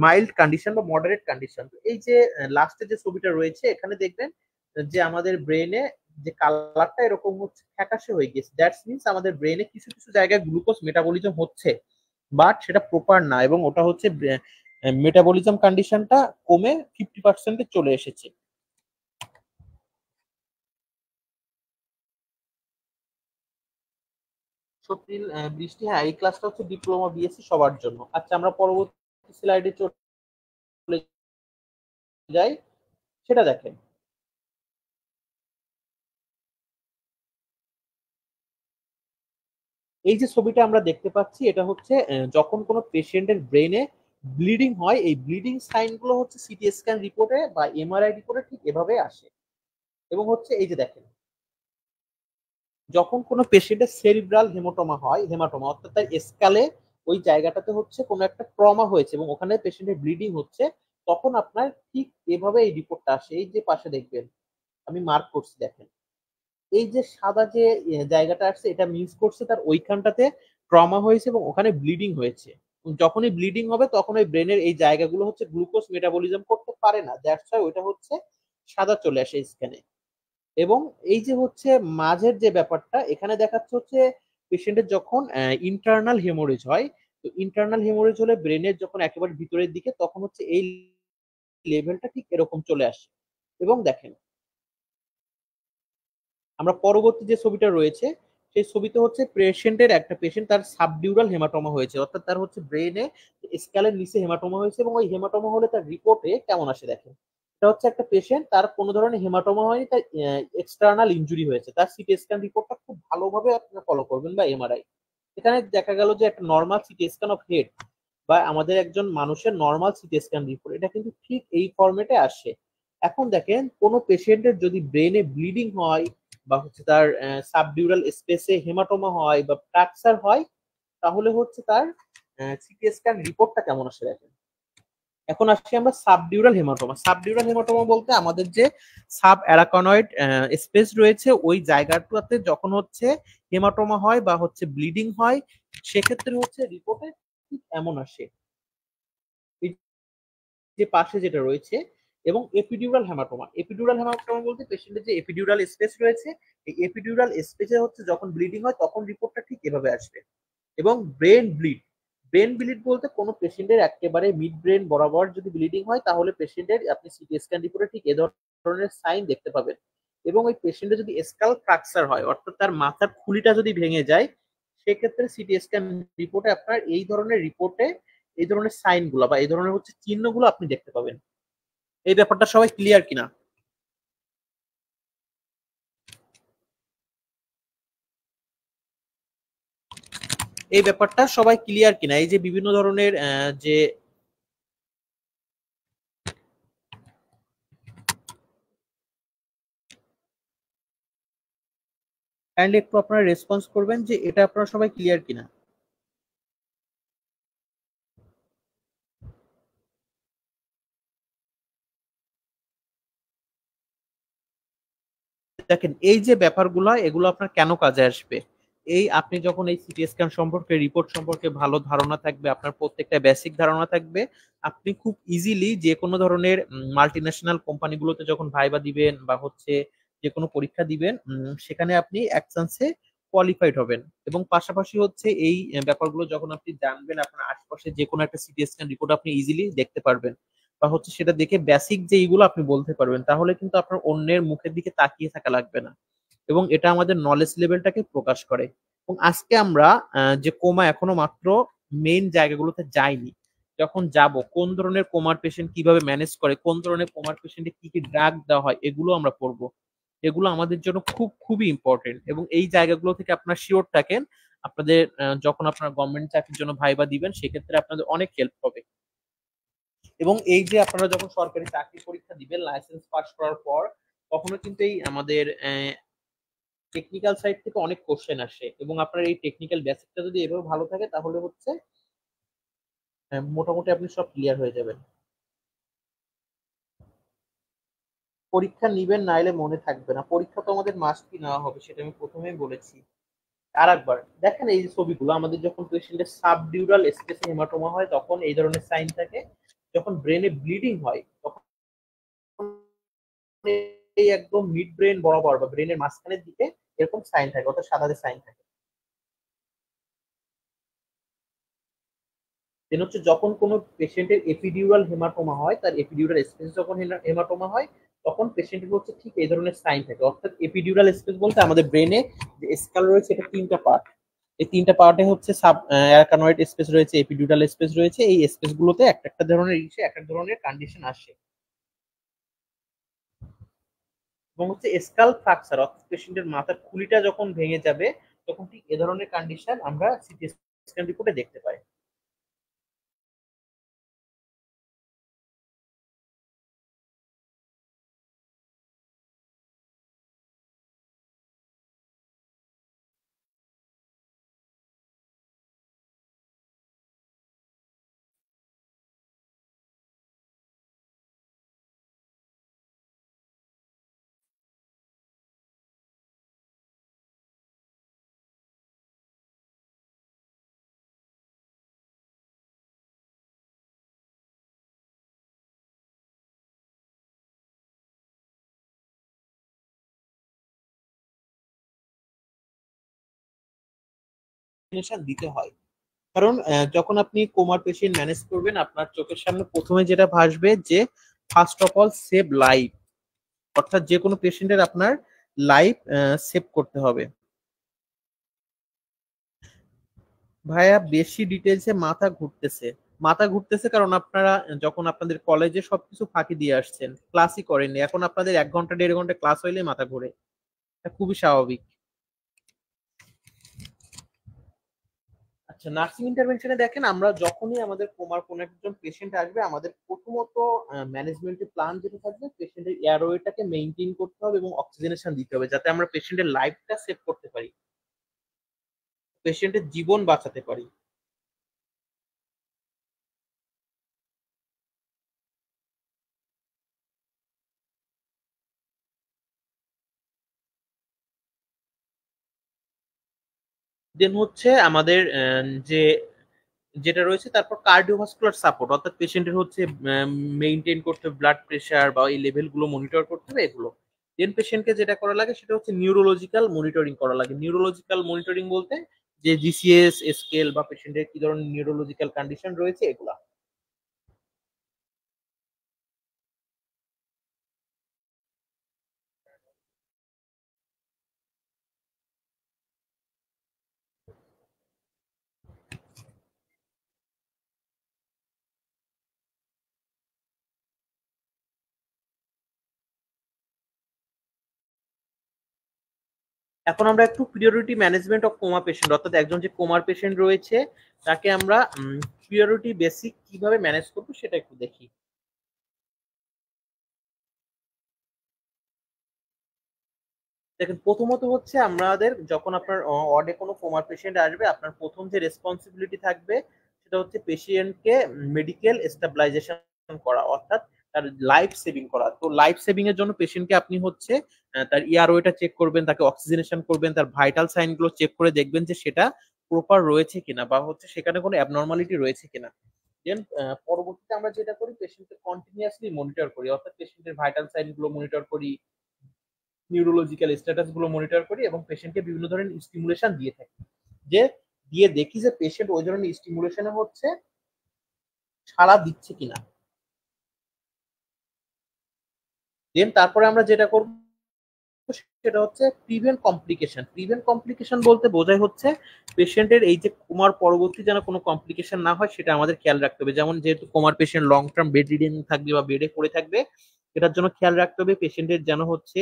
মাইল্ড কন্ডিশন বা মডারেট কন্ডিশন। এই যে লাস্টে যে ছবিটা রয়েছে এখানে দেখবেন যে আমাদের ব্রেনে যে কালারটা এরকম হচ্ছে ফ্যাকাশে হয়ে গেছে। দ্যাটস মিনস আমাদের ব্রেনে কিছু কিছু জায়গায় গ্লুকোজ মেটাবলিজম হচ্ছে, বাট সেটা প্রপার না, এবং ওটা হচ্ছে মেটাবলিজম কন্ডিশনটা কমে 50% চলে এসেছে। সত্যি বৃষ্টি, হ্যাঁ এই ক্লাসটা হচ্ছে ডিপ্লোমা বিএসসি সবার জন্য। আচ্ছা আমরা পরবর্তী স্লাইডে চলে যাই, সেটা দেখেন। এই যে ছবিটা আমরা দেখতে পাচ্ছি এটা হচ্ছে যখন কোনো পেশেন্টের ব্রেনে ব্লিডিং হয়, এই ব্লিডিং সাইন গুলো হচ্ছে সিটি স্ক্যান রিপোর্টে বা এমআরআই রিপোর্টে ঠিক এভাবে আসে। এবং হচ্ছে এই যে দেখেন, যখন কোনো পেশেন্টের সেরিব্রাল হেমাটোমা হয়, হেমাটোমা অর্থাৎ তার স্কালে ওই জায়গাটাতে হচ্ছে কোনো একটা ট্রমা হয়েছে এবং ওখানে পেশেন্টের ব্লিডিং হচ্ছে, তখন আপনার ঠিক এভাবে এই রিপোর্টটা আসে। এই যে পাশে দেখবেন আমি মার্ক করছি দেখেন, এই যে সাদা যে জায়গাটা আসছে এটা মিন্স করছে তার ওইখানটাতে ট্রমা হয়েছে এবং ওখানে ব্লিডিং হয়েছে। যখনই ব্লিডিং হবে তখন ওই ব্রেনের এই জায়গাগুলো হচ্ছে গ্লুকোজ মেটাবলিজম করতে পারে না, দ্যাটস ওয়াই ওইটা হচ্ছে সাদা চলে আসে স্ক্যানে। এবং এই যে হচ্ছে মাঝের যে ব্যাপারটা এখানে দেখাচ্ছে হচ্ছে পেশেন্টের যখন ইন্টারনাল হেমোরেজ হয়, তো ইন্টারনাল হেমোরেজ হলে ব্রেনের যখন একেবারে ভিতরের দিকে তখন হচ্ছে এই লেভেলটা ঠিক এরকম চলে আসে। এবং দেখেন আমরা পরবর্তী যে ছবিটা রয়েছে সেই ছবিতে হচ্ছে পেশেন্টের একটা পেশেন্ট তার সাবডিউরাল হেমাটোমা হয়েছে, অর্থাৎ তার হচ্ছে ব্রেনে স্ক্যালের নিচে হেমাটোমা হয়েছে এবং ওই হেমাটোমা হলে তার রিপোর্টে কেমন আসে দেখেন। এটা হচ্ছে একটা পেশেন্ট, তার কোনো ধরনের হেমাটোমা হয়নি, তার এক্সটার্নাল ইনজুরি হয়েছে। তার সিটি স্ক্যান রিপোর্টটা খুব ভালোভাবে আপনারা ফলো করবেন বা এমআরআই। এখানে দেখা গেল যে একটা normal CT scan of head বা আমাদের একজন মানুষের নর্মাল সিটি স্ক্যান রিপোর্ট এটা কিন্তু ঠিক এই ফরম্যাটে আসে। এখন দেখেন কোন পেশেন্টের যদি ব্রেনে ব্লিডিং হয় বা হচ্ছে তার সাবডিউরাল স্পেসে হেমাটোমা হয় বা ফ্র্যাকচার হয়, তাহলে হচ্ছে তার সিটি স্ক্যান রিপোর্টটা কেমন আসে দেখেন। এখন আসছি আমরা সাবডিউরাল হেমাটোমা। সাবডিউরাল হেমাটোমা বলতে আমাদের যে সাব অ্যারাকনয়েড স্পেস রয়েছে ওই জায়গাটাতে যখন হচ্ছে হেমাটোমা হয় বা হচ্ছে ব্লিডিং হয়, সেক্ষেত্রে হচ্ছে রিপোর্টে ঠিক এমন আসে এই যে পাশে যেটা রয়েছে। এবং এপিডিউরাল হেমাটোমা, এপিডিউরাল হেমাটোমা বলতে পেশেন্টের যে এপিডিউরাল স্পেস রয়েছে এই এপিডিউরাল স্পেসে হচ্ছে যখন ব্লিডিং হয় তখন রিপোর্টটা ঠিক এভাবে আসবে। এবং ব্রেন ব্লিড, ব্রেন ব্লিড বলতে কোনো পেশেন্টের একেবারে মিড ব্রেন বরাবর যদি ব্লিডিং হয় তাহলে পেশেন্টের আপনি সিটি স্ক্যান রিপোর্টে ঠিক এ ধরনের সাইন দেখতে পাবেন। এবং ওই পেশেন্টের যদি স্কাল ফ্র্যাকচার হয় অর্থাৎ তার মাথার খুলিটা যদি ভেঙে যায়, সেক্ষেত্রে সিটি স্ক্যান রিপোর্টে আপনার এই ধরনের রিপোর্টে এই ধরনের সাইন গুলো বা এই ধরনের হচ্ছে চিহ্নগুলো আপনি দেখতে পাবেন। এই ব্যাপারটা সবাই ক্লিয়ার কিনা? এই ব্যাপারটা সবাই ক্লিয়ার কিনা এই যে বিভিন্ন ধরনের যে কাইন্ডলি একটু আপনারা রেসপন্স করবেন যে এটা আপনারা সবাই ক্লিয়ার কিনা। দেখেন এই যে ব্যাপারগুলো এগুলো আপনার কেন কাজে আসবে, এই আপনি যখন এই সিটি স্ক্যান সম্পর্কে রিপোর্ট সম্পর্কে ভালো ধারণা থাকবে, আপনার প্রত্যেকটা বেসিক ধারণা থাকবে, আপনি খুব ইজিলি যে কোনো ধরনের মাল্টি ন্যাশনাল কোম্পানিগুলোতে যখন ভাইবা দিবেন বা হচ্ছে যে কোনো পরীক্ষা দিবেন সেখানে আপনি এক চান্সে কোয়ালিফাইড হবেন। এবং পাশাপাশি হচ্ছে এই ব্যাপারগুলো যখন আপনি জানবেন আপনার আশপাশে যে কোনো একটা সিটি স্ক্যান রিপোর্ট আপনি ইজিলি দেখতে পারবেন বা হচ্ছে সেটা দেখে বেসিক যে এইগুলো আপনি বলতে পারবেন, তাহলে কিন্তু আপনার অন্যের মুখের দিকে তাকিয়ে থাকা লাগবে না। এবং এটা আমাদের নলেজ লেভেলটাকে প্রকাশ করে। এবং আজকে আমরা যে কোমা এখনো মাত্র মেইন জায়গাগুলোতে যাইনি, যখন যাব কোন ধরনের কোমার পেশেন্ট কিভাবে ম্যানেজ করে, কোন ধরনের কোমার পেশেন্টে কি কি ড্রাগ দেওয়া হয়, এগুলো আমরা পড়বো। এগুলো আমাদের জন্য খুবই ইম্পর্টেন্ট, এবং এই জায়গাগুলো থেকে আপনারা শিওর থাকেন আপনাদের যখন আপনারা গভর্নমেন্ট চাকরির জন্য ভাইবা দিবেন সেক্ষেত্রে আপনাদের অনেক হেল্প হবে। এবং এই যে আপনারা যখন সরকারি চাকরি পরীক্ষা দিবেন লাইসেন্স পাস করার পর, তখনও কিন্তু এই আমাদের টেকনিক্যাল সাইড থেকে অনেক কোশ্চেন আসে, এবং আপনার এই টেকনিক্যাল বেসিকটা যদি এভাবে ভালো থাকে তাহলে হচ্ছে মোটামুটি আপনি সব ক্লিয়ার হয়ে যাবেন। পরীক্ষা নিবেন নাইলে মনে থাকবে না, পরীক্ষা তো আমাদের মাস্টই নেওয়া হবে, সেটা আমি প্রথমেই বলেছি। আর একবার দেখেন এই যে ছবিগুলো, আমাদের যখন পেশেন্টের সাবডিউরাল স্পেসে হেমাটোমা হয় তখন এই ধরনের সাইন থাকে, যখন ব্রেনে ব্লিডিং হয় তখন এই একদম মিড ব্রেন বরাবর বা ব্রেনের মাঝখানের দিকে এরকম সাইন থাকে, অর্থাৎ সাদা সাইন থাকে। দেন হচ্ছে যখন কোনো পেশেন্টের এপিডিউরাল হেমাটোমা হয়, তার এপিডিউরাল স্পেস যখন হেমাটোমা হয় তখন পেশেন্টের হচ্ছে ঠিক এই ধরনের সাইন থাকে। অর্থাৎ এপিডিউরাল স্পেস বলতে আমাদের ব্রেনে যে স্কাল রয়েছে এটা তিনটা পার্ট, এই তিনটা পার্টে হচ্ছে সাব অ্যারাকানয়েড স্পেস রয়েছে, এপিডিউরাল স্পেস রয়েছে, এই স্পেস গুলোতে একটা একটা ধরনের ইসে এক এক ধরনের কন্ডিশন আসে। এবং হচ্ছে স্কাল ফ্র্যাকচার অর্থাৎ পেশেন্টের মাথার খুলিটা যখন ভেঙে যাবে তখন ঠিক এ ধরনের কন্ডিশন আমরা সিটি স্ক্যান রিপোর্টে দেখতে পাই। দিতে হয়, কারণ যখন আপনি কোমার পেশেন্ট ম্যানেজ করবেন আপনার চোখের সামনে প্রথমে যেটা ভাসবে যে first of all save life, অর্থাৎ যে কোনো পেশেন্টের আপনার লাইফ সেভ করতে হবে। ভাইয়া বেশি ডিটেলসে মাথা ঘুরতেছে কারণ আপনারা যখন আপনাদের কলেজে সবকিছু ফাঁকি দিয়ে আসছেন, ক্লাসই করেননি, এখন আপনাদের 1 ঘন্টা 1.5 ঘন্টা ক্লাস হইলে মাথা ঘুরে, এটা খুবই স্বাভাবিক। আচ্ছা, নার্সিং ইন্টারভেনশনে দেখেন আমরা যখনই আমাদের কোমার কোন একজন পেশেন্ট আসবে আমাদের প্রথমত ম্যানেজমেন্টের প্ল্যান যেটা থাকবে পেশেন্টের এয়ারওয়েটাকে মেইনটেইন করতে হবে এবং অক্সিজেনেশন দিতে হবে যাতে আমরা পেশেন্টের লাইফটা সেভ করতে পারি, পেশেন্টের জীবন বাঁচাতে পারি। দেন হচ্ছে আমাদের যে যেটা রয়েছে তারপর কার্ডিওভাস্কুলার সাপোর্ট, অর্থাৎ পেশেন্টের হচ্ছে মেইনটেইন করতে হবে ব্লাড প্রেশার বা এই লেভেল গুলো মনিটর করতে হবে এগুলো। দেন পেশেন্টকে যেটা করা লাগে সেটা হচ্ছে নিউরোলজিক্যাল মনিটরিং করা লাগে। নিউরোলজিক্যাল মনিটরিং বলতে যে জিসিএস স্কেল বা পেশেন্টের কি ধরনের নিউরোলজিক্যাল কন্ডিশন রয়েছে এগুলা। এখন আমরা একটু priority management of coma patient, অর্থাৎ একজন যে কোমার পেশেন্ট রয়েছে তাকে আমরা প্রিওরিটি বেসিক কিভাবে ম্যানেজ করবো সেটা একটু দেখি। দেখেন প্রথমত হচ্ছে আমাদের যখন আপনার ওয়ার্ডে কোনো কোমার পেশেন্ট আসবে আপনার প্রথম যে রেসপন্সিবিলিটি থাকবে সেটা হচ্ছে পেশেন্টকে মেডিকেল স্টেবিলাইজেশন করা, অর্থাৎ তার লাইফ সেভিং করা। তো লাইফ সেভিং এর জন্য পেশেন্টকে আপনি হচ্ছে তার ইয়ারওয়েটা চেক করবেন, তাকে অক্সিজেনেশন করবেন, তার ভাইটাল সাইন গুলো চেক করে দেখবেন যে সেটা প্রপার রয়েছে কিনা বা হচ্ছে সেখানে কোনো অ্যাবনর্মালিটি রয়েছে কিনা। দেন পরবর্তীতে আমরা যেটা করি পেশেন্টকে কন্টিনিউয়াসলি মনিটর করি, অর্থাৎ পেশেন্টের ভাইটাল সাইন গুলো মনিটর করি, নিউরোলজিক্যাল স্ট্যাটাস গুলো মনিটর করি এবং পেশেন্টকে বিভিন্ন ধরনের স্টিমুলেশন দিয়ে থাকি, যে দিয়ে দেখি যে পেশেন্ট ওই ধরনের স্টিমুলেশনে হচ্ছে সাড়া দিচ্ছে কিনা। দেন তারপরে আমরা যেটা করব সেটা হচ্ছে প্রিভেন্ট কমপ্লিকেশন। প্রিভেন্ট কমপ্লিকেশন বলতে বোঝায় হচ্ছে পেশেন্টের এই যে কোমার পরবর্তী যেন কোনো কমপ্লিকেশন না হয় সেটা আমাদের খেয়াল রাখতে হবে। যেমন যেহেতু কোমার patient long term bed riding থাকবে বা বেডে পড়ে থাকবে, এটার জন্য খেয়াল রাখতে হবে পেশেন্টের যেন হচ্ছে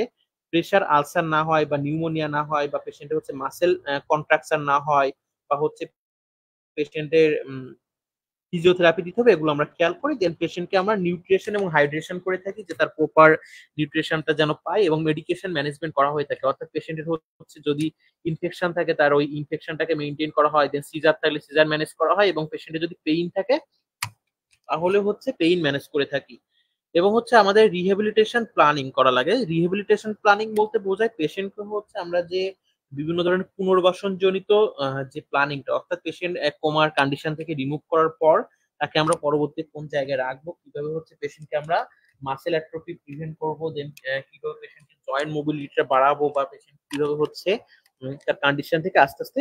প্রেশার আলসার না হয় বা নিউমোনিয়া না হয় বা পেশেন্টের হচ্ছে মাসেল কন্ট্রাকশন না হয় বা হচ্ছে পেশেন্টের ফিজিওথেরাপি দিতে হবে, এগুলো আমরা খেয়াল করি। দেন পেশেন্টকে আমরা নিউট্রিশন এবং হাইড্রেশন করে থাকি যে তার প্রপার নিউট্রিশনটা যেন পায়, এবং মেডিকেশন ম্যানেজমেন্ট করা হয়ে থাকে। অর্থাৎ পেশেন্টের হচ্ছে যদি ইনফেকশন থাকে তার ওই ইনফেকশনটাকে মেনটেন করা হয়, দেন সিজার থাকলে সিজার ম্যানেজ করা হয়, এবং পেশেন্টের যদি পেইন থাকে তাহলে হচ্ছে পেইন ম্যানেজ করে থাকি। এবং হচ্ছে আমাদের রিহেবিলিটেশন প্ল্যানিং করা লাগে। রিহেবিলিটেশন প্ল্যানিং বলতে বোঝায় পেশেন্টকে হচ্ছে আমরা যে বিভিন্ন ধরনের পুনর্বাসন জনিত যে প্ল্যানিংটা, অর্থাৎ পেশেন্ট এক কোমার কন্ডিশন থেকে রিমুভ করার পর তাকে আমরা পরবর্তী কোন জায়গায় রাখবো, কিভাবে হচ্ছে পেশেন্টকে আমরা মাসেল অ্যাট্রফি প্রিভেন্ট করবো, দেন কিভাবে পেশেন্টের জয়েন্ট মোবিলিটিটা বাড়াবো, বা পেশেন্ট কিভাবে হচ্ছে তার কন্ডিশন থেকে আস্তে আস্তে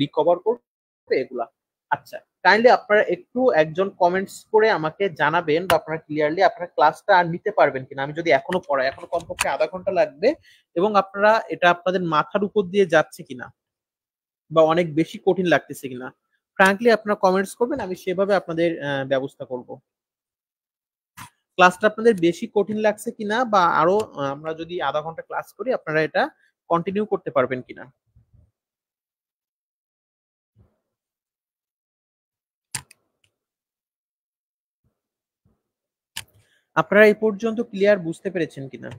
রিকভার করবে, এগুলা। আচ্ছা, কাইন্ডলি আপনারা একটু একজন কমেন্টস করে আমাকে জানাবেন বা আপনারা ক্লিয়ারলি আপনারা ক্লাসটা আর নিতে পারবেন কিনা। আমি যদি এখনো পড়াই, এখনো কমপক্ষে আধা ঘন্টা লাগবে, এবং আপনারা এটা আপনাদের মাথার উপর দিয়ে যাচ্ছে কিনা বা অনেক বেশি কঠিন লাগতেছে কিনা, ফ্র্যাঙ্কলি আপনারা কমেন্টস করবেন, আমি সেভাবে আপনাদের ব্যবস্থা করব। ক্লাসটা আপনাদের বেশি কঠিন লাগছে কিনা, বা আরো আমরা যদি আধা ঘন্টা ক্লাস করি আপনারা এটা কন্টিনিউ করতে পারবেন কিনা। আপনারা এই পর্যন্ত ক্লিয়ার বুঝতে পেরেছেন কিনা?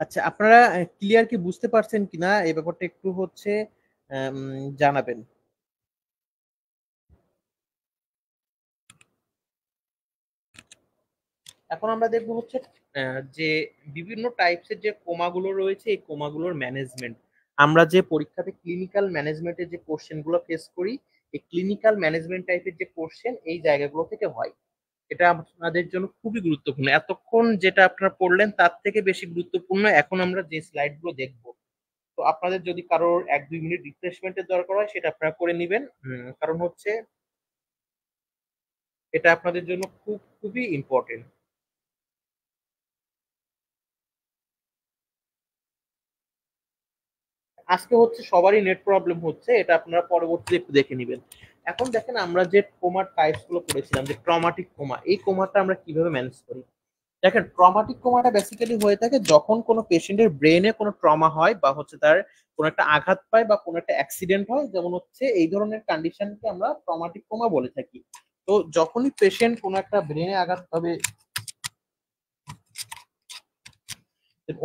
আচ্ছা, আপনারা ক্লিয়ার কি বুঝতে পারছেন কিনা এই ব্যাপারটা একটু হচ্ছে জানাবেন। এখন আমরা দেখবো হচ্ছে যে বিভিন্ন টাইপসের যে কোমাগুলো রয়েছে, এই কোমাগুলোর ম্যানেজমেন্ট। আমরা যে পরীক্ষাতে ক্লিনিক্যাল ম্যানেজমেন্টের যে কোশ্চেন গুলো ফেস করি, এই ক্লিনিক্যাল ম্যানেজমেন্ট টাইপের যে কোশ্চেন এই জায়গাগুলো থেকে হয়। এটা আপনাদের জন্য খুবই গুরুত্বপূর্ণ। এতক্ষণ যেটা আপনারা পড়লেন তার থেকে বেশি গুরুত্বপূর্ণ এখন আমরা যে স্লাইড গুলো দেখবো। তো আপনাদের যদি কারোর 1-2 মিনিট রিফ্রেশমেন্টের দরকার হয় সেটা আপনারা করে নেবেন। কারণ হচ্ছে এটা আপনাদের জন্য খুবই ইম্পর্টেন্ট। আজকে হচ্ছে সবারই নেট প্রবলেম হচ্ছে, এটা আপনারা পরবর্তীতে একটু দেখে নেবেন। এখন দেখেন আমরা যে কোমার টাইপস গুলো পড়েছিলাম, যে ট্রমাটিক কোমা, এই কোমাটা আমরা কিভাবে ম্যানেজ করি। দেখেন, ট্রমাটিক কোমাটা বেসিক্যালি হয়ে থাকে যখন কোনো পেশেন্টের ব্রেনে কোনো ট্রমা হয় বা হচ্ছে তার কোনো একটা আঘাত পায় বা কোনো একটা অ্যাক্সিডেন্ট হয়, যেমন হচ্ছে এই ধরনের কন্ডিশনকে আমরা ট্রমাটিক কোমা বলে থাকি। তো যখনই পেশেন্ট কোনো একটা ব্রেনে আঘাত পাবে,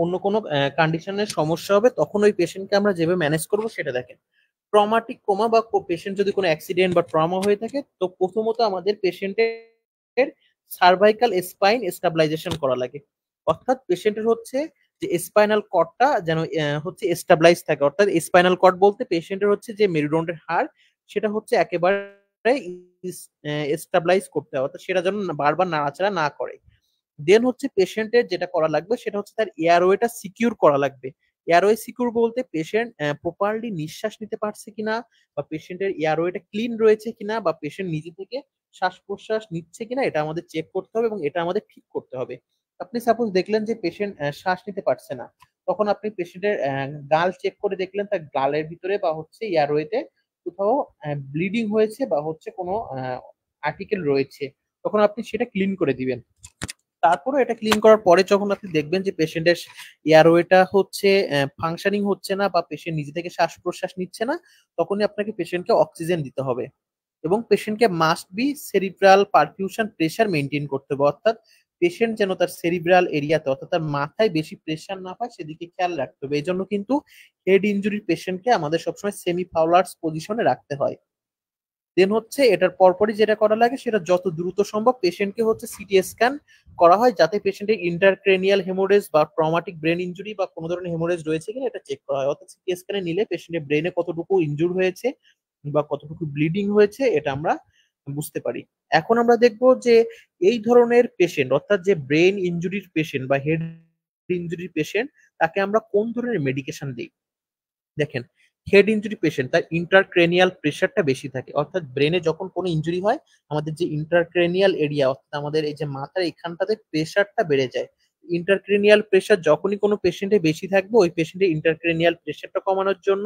অন্য কোনো কন্ডিশনের সমস্যা হবে, তখন ওই পেশেন্টকে আমরা যেভাবে ম্যানেজ করবো সেটা দেখেন। ট্রমাটিক কোমা বা পেশেন্ট যদি কোনো অ্যাক্সিডেন্ট বা ট্রমা হয়ে থাকে, তো প্রথমত আমাদের পেশেন্টের সার্ভাইকাল স্পাইন স্টাবিলাইজেশন করা লাগে। অর্থাৎ পেশেন্টের হচ্ছে যে স্পাইনাল কর্ডটা যেন হচ্ছে স্টাবলাইজ থাকে। অর্থাৎ স্পাইনাল কর্ড বলতে পেশেন্টের হচ্ছে যে মেরুদণ্ডের হাড়, সেটা হচ্ছে একেবারে স্টাবলাইজ করতে হবে, অর্থাৎ সেটা যেন বারবার নাড়াচাড়া না করে। দেন হচ্ছে পেশেন্টের যেটা করা লাগবে সেটা হচ্ছে তার এয়ারওয়েটা সিকিউর করা লাগবে। এয়ারওয়ে সিকিউর বলতে পেশেন্ট প্রপারলি নিঃশ্বাস নিতে পারছে কিনা, বা পেশেন্টের এয়ারওয়েটা ক্লিন রয়েছে কিনা, বা পেশেন্ট নিজে থেকে শ্বাস প্রশ্বাস নিচ্ছে কিনা, এটা আমাদের চেক করতে হবে এবং এটা আমাদের ঠিক করতে হবে। আপনি সাপোজ দেখলেন যে পেশেন্ট শ্বাস নিতে পারছে না, তখন আপনি পেশেন্টের গাল চেক করে দেখলেন তার গালের ভিতরে বা হচ্ছে এয়ারওয়েতে কোথাও ব্লিডিং হয়েছে বা হচ্ছে কোনো আর্টিকেল রয়েছে, তখন আপনি সেটা ক্লিন করে দিবেন। তারপরে এটা ক্লিন করার পরে যখন আপনি দেখবেন যে পেশেন্টের এয়ারওয়েটা হচ্ছে ফাংশনিং হচ্ছে না বা পেশেন্ট নিজে থেকে শ্বাস প্রশ্বাস নিচ্ছে না, তখনই আপনাকে পেশেন্টকে অক্সিজেন দিতে হবে। এবং পেশেন্টকে must be cerebral perfusion pressure maintain করতে হবে। অর্থাৎ পেশেন্ট যেন তার সেরিব্রাল এরিয়াতে, অর্থাৎ তার মাথায় বেশি প্রেশার না পায় সেদিকে খেয়াল রাখতে হবে। এই জন্য কিন্তু হেড ইনজুরির পেশেন্টকে আমাদের সবসময় সেমি ফাউলার্স পজিশনে রাখতে হয়। দেন হচ্ছে এটার পরপরই যেটা করা লাগে সেটা যত দ্রুত সম্ভব পেশেন্টকে হচ্ছে সিটি স্ক্যান করা হয়, যাতে পেশেন্টের ইন্টারক্রেনিয়াল হেমোরেজ বা ট্রমাটিক ব্রেন ইনজুরি বা কোনো ধরনের হেমোরেজ রয়েছে কিনা এটা চেক করা হয়। অর্থাৎ সিটি স্ক্যানে নিলে পেশেন্টের ব্রেনে কতটুকু ইনজুর হয়েছে বা কতটুকু ব্লিডিং হয়েছে এটা আমরা বুঝতে পারি। এখন আমরা দেখব যে এই ধরনের পেশেন্ট, অর্থাৎ যে ব্রেন ইনজুরির পেশেন্ট বা হেড ইনজুরির পেশেন্ট, তাকে আমরা কোন ধরনের মেডিকেশন দিই। দেখেন, হেড ইনজুরি পেশেন্ট তার ইন্টারক্রেনিয়াল প্রেশারটা বেশি থাকে, অর্থাৎ ব্রেনে যখন কোনো ইনজুরি হয় আমাদের যে ইন্টারক্রেনিয়াল এরিয়া, অর্থাৎ আমাদের এই যে মাথার এখানটাতে প্রেশারটা বেড়ে যায়। ইন্টারক্রেনিয়াল প্রেশার যখনই কোনো পেশেন্টে বেশি থাকবে ওই পেশেন্টের ইন্টারক্রেনিয়াল প্রেশারটা কমানোর জন্য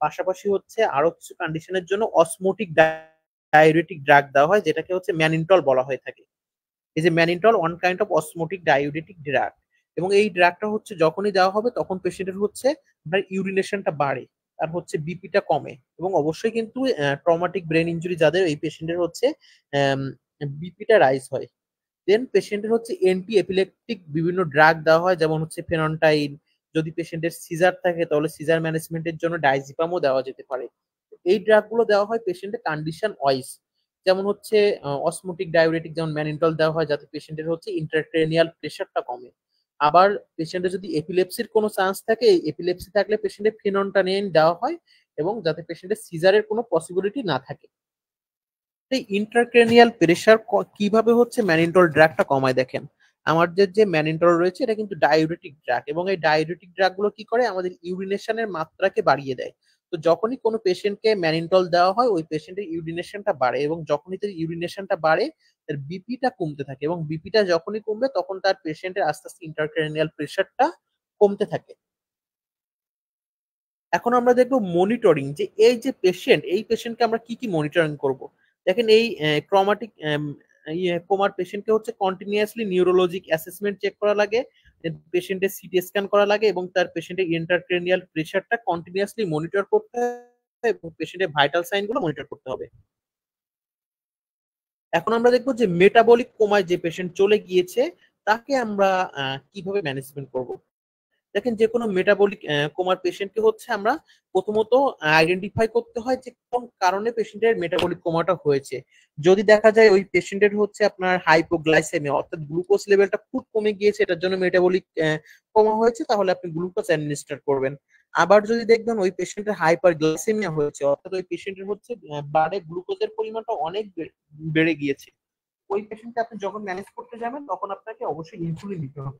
পাশাপাশি হচ্ছে আরো কিছু কন্ডিশনের জন্য অসমোটিক ডাইউরেটিক ড্রাগ দেওয়া হয়, যেটাকে হচ্ছে ম্যানিনটল বলা হয়ে থাকে। এই যে mannitol one kind of osmotic diuretic drug, এবং এই ড্রাগটা হচ্ছে যখনই দেওয়া হবে তখন পেশেন্টের হচ্ছে আপনার ইউরিনেশনটা বাড়ে, আর হচ্ছে বিপিটা কমে, এবং অবশ্যই কিন্তু ট্রমাটিক ব্রেন ইনজুরি যাদের এই পেশেন্টের হচ্ছে বিপিটা রাইজ হয়। দেন পেশেন্টের হচ্ছে এন্টি এপিলেপটিক বিভিন্ন ড্রাগ দেওয়া হয়, যেমন হচ্ছে ফেনন্টাইন। যদি পেশেন্টের সিজার থাকে তাহলে সিজার ম্যানেজমেন্টের জন্য ডাইজিপামও দেওয়া যেতে পারে। এই ড্রাগগুলো দেওয়া হয় পেশেন্টের কন্ডিশন ওয়াইজ, যেমন হচ্ছে অসমোটিক ডায়োরেটিক যেমন ম্যানিনটল দেওয়া হয় যাতে পেশেন্টের হচ্ছে ইন্ট্রাক্রেনিয়াল প্রেশারটা কমে। আবার পেশেন্টের যদি এপিলেপসির কোনো চান্স থাকে, এই এপিলেপসি থাকলে পেশেন্টের ফেনন্টানিন দেওয়া হয়, এবং যাতে পেশেন্টের সিজারের কোনো পসিবিলিটি না থাকে। এই ইন্ট্রাক্রেনিয়াল প্রেশার কিভাবে হচ্ছে ম্যানিনটল ড্রাগটা কমায়, দেখেন আমাদের যে ম্যানিনটল রয়েছে এটা কিন্তু ডায়োরেটিক ড্রাগ, এবং এই ডায়োরেটিক ড্রাগ গুলো কি করে আমাদের ইউরিনেশনের মাত্রাকে বাড়িয়ে দেয়। তো যখনই কোনো পেশেন্টকে ম্যানিনটল দেওয়া হয় ওই পেশেন্টের ইউরিনেশনটা বাড়ে, এবং যখনই তার ইউরিনেশনটা বাড়ে তার বিপিটা কমতে থাকে, এবং বিপিটা যখনই কমবে তখন তার পেশেন্টের আস্তে আস্তে ইন্ট্রাক্রেনিয়াল প্রেশারটা কমতে থাকে। এখন আমরা দেখবো মনিটরিং, যে এই যে পেশেন্ট, এই পেশেন্টকে আমরা কি কি মনিটরিং করব। দেখেন এই ট্রমাটিক কোমার পেশেন্টকে হচ্ছে কন্টিনিউয়াসলি নিউরোলজিক অ্যাসেসমেন্ট চেক করা লাগে, পেশেন্টের সিটি স্ক্যান করা লাগে, এবং তার পেশেন্টের ইন্টারক্রেনিয়াল প্রেশারটা কন্টিনিউয়াসলি মনিটর করতে হবে, এবং পেশেন্টের ভাইটাল সাইন গুলো মনিটর করতে হবে। এখন আমরা দেখবো যে মেটাবলিক কোমায় যে পেশেন্ট চলে গিয়েছে তাকে আমরা কিভাবে ম্যানেজমেন্ট করব। দেখেন, যে কোনো মেটাবলিক কোমার পেশেন্টকে হচ্ছে আমরা প্রথমত আইডেন্টিফাই করতে হয় যে কোন কারণে পেশেন্টের মেটাবলিক কোমাটা হয়েছে। যদি দেখা যায় ওই পেশেন্টের হচ্ছে আপনার হাইপোগ্লাইসেমিয়া, অর্থাৎ গ্লুকোজ লেভেলটা খুব কমে গিয়েছে, এটার জন্য মেটাবলিক কমা হয়েছে, তাহলে আপনি গ্লুকোজ অ্যাডমিনিস্টার করবেন। আবার যদি দেখবেন ওই পেশেন্টের হাইপার গ্লাইসেমিয়া হয়েছে, অর্থাৎ ওই পেশেন্টের হচ্ছে ব্লাডে গ্লুকোজের পরিমাণটা অনেক বেড়ে গিয়েছে, ওই পেশেন্টকে আপনি যখন ম্যানেজ করতে যাবেন তখন আপনাকে অবশ্যই ইনসুলিন দিতে হবে।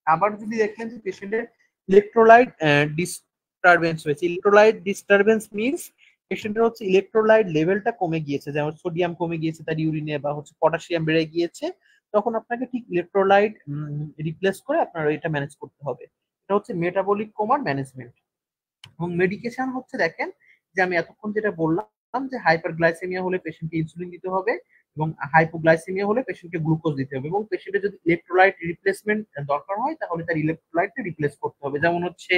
আবার যদি দেখলেন যে পেশেন্টের ইলেকট্রোলাইট ডিস্টারবেন্স হয়েছে, ইলেকট্রোলাইট ডিস্টারবেন্স মিনস পেশেন্টের হচ্ছে ইলেকট্রোলাইট লেভেলটা কমে গিয়েছে, যেমন সোডিয়াম কমে গিয়েছে তার ইউরিনে, বা হচ্ছে পটাশিয়াম বেড়ে গিয়েছে, তখন আপনাকে ঠিক ইলেকট্রোলাইট রিপ্লেস করে আপনার এটা ম্যানেজ করতে হবে। এটা হচ্ছে মেটাবলিক কোমার ম্যানেজমেন্ট। এবং মেডিকেশন হচ্ছে দেখেন, যে আমি এতক্ষণ যেটা বললাম যে হাইপারগ্লাইসেমিয়া হলে পেশেন্টকে ইনসুলিন দিতে হবে, এবং হাইপোগ্লাইসেমিয়া হলে পেশেন্টকে গ্লুকোজ দিতে হবে, এবং পেশেন্টের যদি ইলেকট্রোলাইট রিপ্লেসমেন্ট দরকার হয় তাহলে তার ইলেকট্রোলাইটটা রিপ্লেস করতে হবে, যেমন হচ্ছে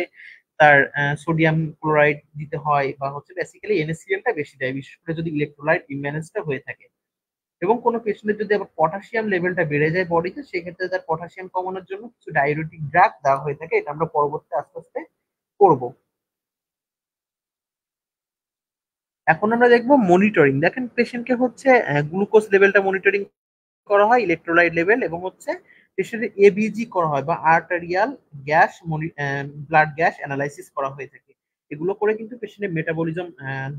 তার সোডিয়াম ক্লোরাইড দিতে হয়, বা হচ্ছে বেসিক্যালি এনএসিএলটা বেশি দেয়, বিশেষ করে যদি ইলেকট্রোলাইট ইমব্যালেন্সটা হয়ে থাকে। এবং কোনো পেশেন্টের যদি আবার পটাশিয়াম লেভেলটা বেড়ে যায় বডিতে, সেক্ষেত্রে তার পটাশিয়াম কমানোর জন্য কিছু ডায়োরেটিক ড্রাগ দেওয়া হয়ে থাকে, এটা আমরা পরবর্তীতে আস্তে আস্তে করবো। এখন আমরা দেখবো মনিটরিং। দেখেন, পেশেন্টকে হচ্ছে গ্লুকোজ লেভেলটা মনিটরিং করা হয়, ইলেকট্রোলাইট লেভেল, এবং হচ্ছে পেশেন্টের এবিজি করা হয় বা arterial gas blood gas analysis করা হয়ে থাকে। এগুলো করে কিন্তু পেশেন্টের মেটাবলিজম,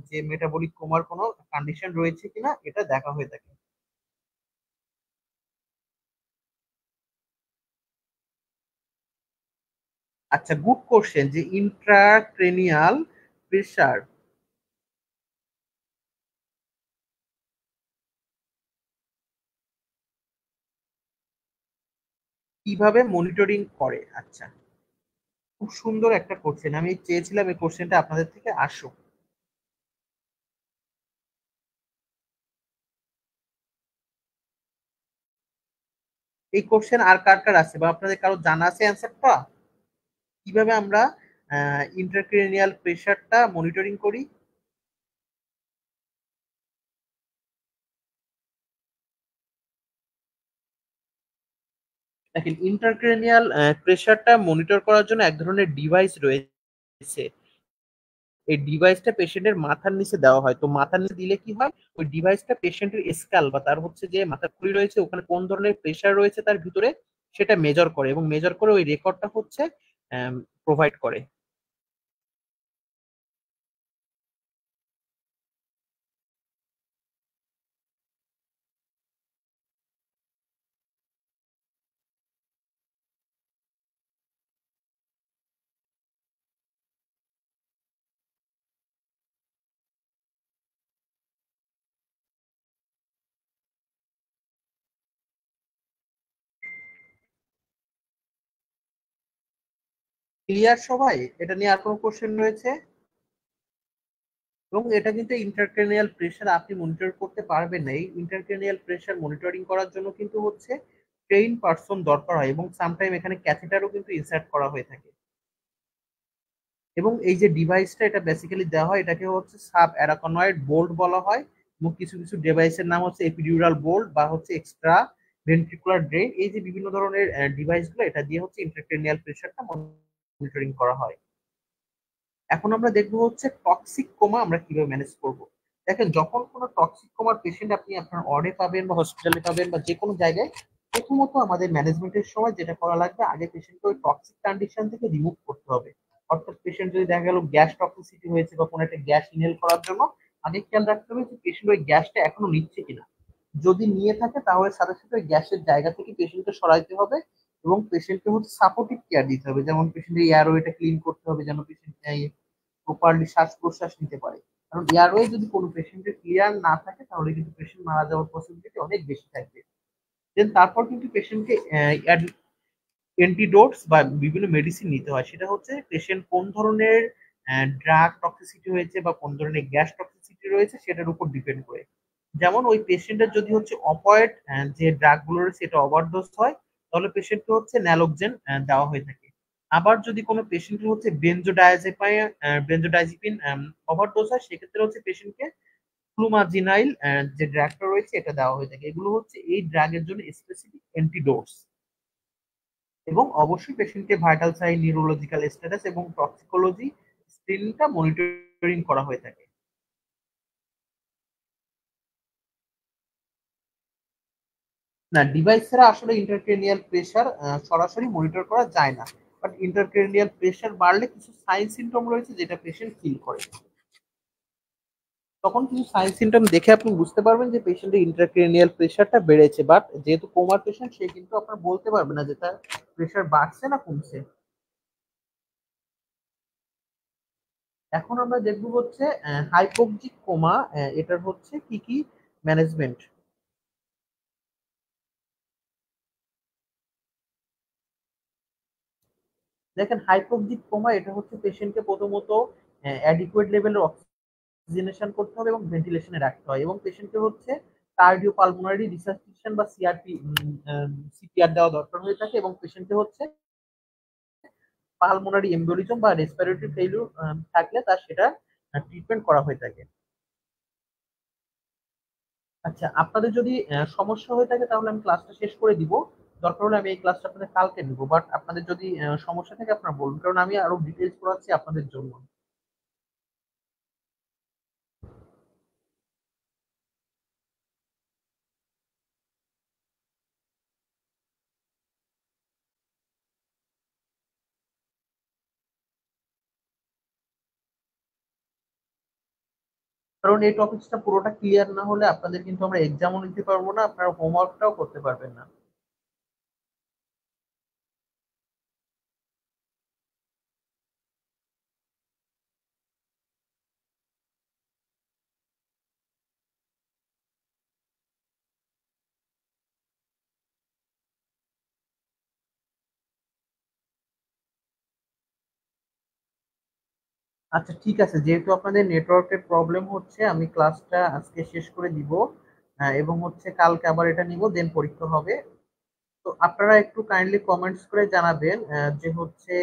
যে মেটাবলিক কোমার কোনো কন্ডিশন রয়েছে কিনা এটা দেখা হয়ে থাকে। আচ্ছা, গুড কোশ্চেন, যে ইন্ট্রাক্রেনিয়াল প্রেসার কিভাবে মনিটরিং করে। আচ্ছা, খুব সুন্দর একটা কোশ্চেন, আমি চেয়েছিলাম এই কোশ্চেনটা আপনাদের থেকে আসুক। এই কোশ্চেন আর কার কার আছে, বা আপনাদের কারো জানা আছে অ্যান্সারটা, কিভাবে আমরা ইন্ট্রাক্রেনিয়াল প্রেশারটা মনিটরিং করি। দেখেন, ইন্ট্রাক্রেনিয়াল প্রেশারটা মনিটর করার জন্য এক ধরনের ডিভাইস রয়েছে, এই ডিভাইসটা পেশেন্টের মাথার নিচে দেওয়া হয়। তো মাথার নিচে দিলে কি হয়, ওই ডিভাইসটা পেশেন্টের স্ক্যাল বা তার হচ্ছে যে মাথার খুলি রয়েছে ওখানে কোন ধরনের প্রেশার রয়েছে তার ভিতরে সেটা মেজার করে, এবং মেজার করে ওই রেকর্ডটা হচ্ছে প্রোভাইড করে। ক্লিয়ার সবাই? এটা নিয়ে আর কোনো কোশ্চেন রয়েছে? এবং এটা কিন্তু ইন্টারক্রেনিয়াল প্রেশার আপনি মনিটর করতে পারবেন না। এই ইন্টারক্রেনিয়াল প্রেশার মনিটরিং করার জন্য কিন্তু হচ্ছে ট্রেইন পারসন দরকার হয়, এবং সামটাইম এখানে ক্যাথেটারও কিন্তু ইনসার্ট করা হয়ে থাকে। এবং এই যে ডিভাইসটা এটা বেসিক্যালি দেওয়া হয় এটাকে হচ্ছে সাব অ্যারাকনয়েড বোল্ট বলা হয়, এবং কিছু কিছু ডিভাইসের নাম হচ্ছে এপিডিউরাল বোল্ট বা হচ্ছে এক্সট্রা ভেন্ট্রিকুলার ড্রেন। এই যে বিভিন্ন ধরনের ডিভাইসগুলো এটা দিয়ে হচ্ছে ইন্টারক্রেনিয়াল প্রেশারটা মনিটরিং করা হয়। এখন আমরা দেখবো হচ্ছে টক্সিক কোমা আমরা কিভাবে ম্যানেজ করব। দেখেন, যখন কোনো টক্সিক কোমার পেশেন্ট আপনি আপনার ওয়ার্ডে পাবেন বা হসপিটালে পাবেন বা যে কোনো জায়গায়, প্রথমত আমাদের ম্যানেজমেন্টের সময় যেটা করা লাগবে, আগে পেশেন্টকে ওই টক্সিক কন্ডিশন থেকে রিমুভ করতে হবে। অর্থাৎ পেশেন্ট যদি দেখা গেল গ্যাস টক্সিসিটি হয়েছে বা কোনো একটা গ্যাস ইনহেল করার জন্য, আগে খেয়াল রাখতে হবে যে পেশেন্ট ওই গ্যাসটা এখনো নিচ্ছে কিনা। যদি নিয়ে থাকে তাহলে সাথে সাথে ওই গ্যাসের জায়গা থেকে পেশেন্টকে সরাইতে হবে, এবং পেশেন্টকে হচ্ছে সাপোর্টিভ কেয়ার দিতে হবে। যেমন পেশেন্টের এয়ারওয়েটা ক্লিন করতে হবে যেন পেশেন্ট প্রপারলি শ্বাস প্রশ্বাস নিতে পারে। কারণ এয়ারওয়ে যদি কোনো পেশেন্টের ক্লিয়ার না থাকে তাহলে কিন্তু পেশেন্ট মারা যাওয়ার পসিবিলিটি অনেক বেশি থাকবে। দেন তারপর কিন্তু পেশেন্টকে অ্যান্টিডোটস বা বিভিন্ন মেডিসিন নিতে হয়। সেটা হচ্ছে পেশেন্ট কোন ধরনের ড্রাগ টক্সিসিটি হয়েছে বা কোন ধরনের গ্যাস টক্সিসিটি রয়েছে সেটার উপর ডিপেন্ড করে। যেমন ওই পেশেন্টের যদি হচ্ছে অপয়েড যে ড্রাগ গুলো রয়েছে এটা ওভারডোজ হয়, তাহলে পেশেন্টকে হচ্ছে ন্যালোক্সেন দেওয়া হয়ে থাকে। আবার যদি কোনো পেশেন্টের হচ্ছে বেনজোডাইজিপিন ওভারডোজ হয়, সেক্ষেত্রে হচ্ছে পেশেন্টকে ফ্লুমাজিনাইল যে ড্রাগটা রয়েছে এটা দেওয়া হয়ে থাকে। এগুলো হচ্ছে এই ড্রাগের জন্য স্পেসিফিক অ্যান্টিডোটস। এবং অবশ্যই পেশেন্টকে ভাইটাল সাইন, নিউরোলজিক্যাল স্ট্যাটাস এবং টক্সিকোলজি স্ক্রিনিংটা মনিটরিং করা হয়ে থাকে। না, ডিভাইস ছাড়া আসলে ইন্টারক্রেনিয়াল প্রেশার সরাসরি মনিটর করা যায় না। বাট ইন্টারক্রেনিয়াল প্রেশার বাড়লে কিছু সাইন সিমটম রয়েছে যেটা পেশেন্ট ফিল করে। তখন কিছু সাইন সিমটম দেখে আপনি বুঝতে পারবেন যে পেশেন্টের ইন্টারক্রেনিয়াল প্রেশারটা বেড়েছে। বাট যেহেতু কোমার পেশেন্ট সে কিন্তু আপনার বলতে পারবে না যে তার প্রেশার বাড়ছে না কমছে। এখন আমরা দেখবো হচ্ছে হাইপোক্সিক কোমা, এটার হচ্ছে কি কি ম্যানেজমেন্ট। দেখেন, হাইপোক্সিক কোমা এটা হচ্ছে পেশেন্টকে প্রথমত অ্যাডিকুয়েট লেভেলের অক্সিজেনেশন করতে হবে এবং ভেন্টিলেশনে রাখতে হয়, এবং পেশেন্টকে হচ্ছে কার্ডিও পালমোনারি রিসাসিটেশন বা সিপিআর দেওয়া দরকার হয়ে থাকে, এবং পেশেন্টকে হচ্ছে পালমোনারি এমবোলিজম বা রেসপিরেটরি ফেইলিউর থাকলে তার সেটা ট্রিটমেন্ট করা হয়ে থাকে। আচ্ছা, আপনাদের যদি সমস্যা হয়ে থাকে তাহলে আমি ক্লাসটা শেষ করে দিব। দরকার হলে আমি এই ক্লাসটা আপনাদের কালকে নিব, বাট আপনাদের যদি সমস্যা থাকে আপনারা বলুন, কারণ আমি আরো ডিটেলস পড়াচ্ছি আপনাদের জন্য। কারণ এই টপিকসটা পুরোটা ক্লিয়ার না হলে আপনাদের কিন্তু আমরা এক্সামও নিতে পারবো না, আপনারা হোমওয়ার্কটাও করতে পারবেন না। আচ্ছা, ঠিক আছে, যেহেতু আপনাদের নেটওয়ার্কের প্রবলেম হচ্ছে আমি ক্লাসটা আজকে শেষ করে দিব। এবং হচ্ছে কালকে আবার এটা নিব, দেন পরীক্ষা হবে। তো আপনারা একটু কাইন্ডলি কমেন্টস করে জানাবেন যে হচ্ছে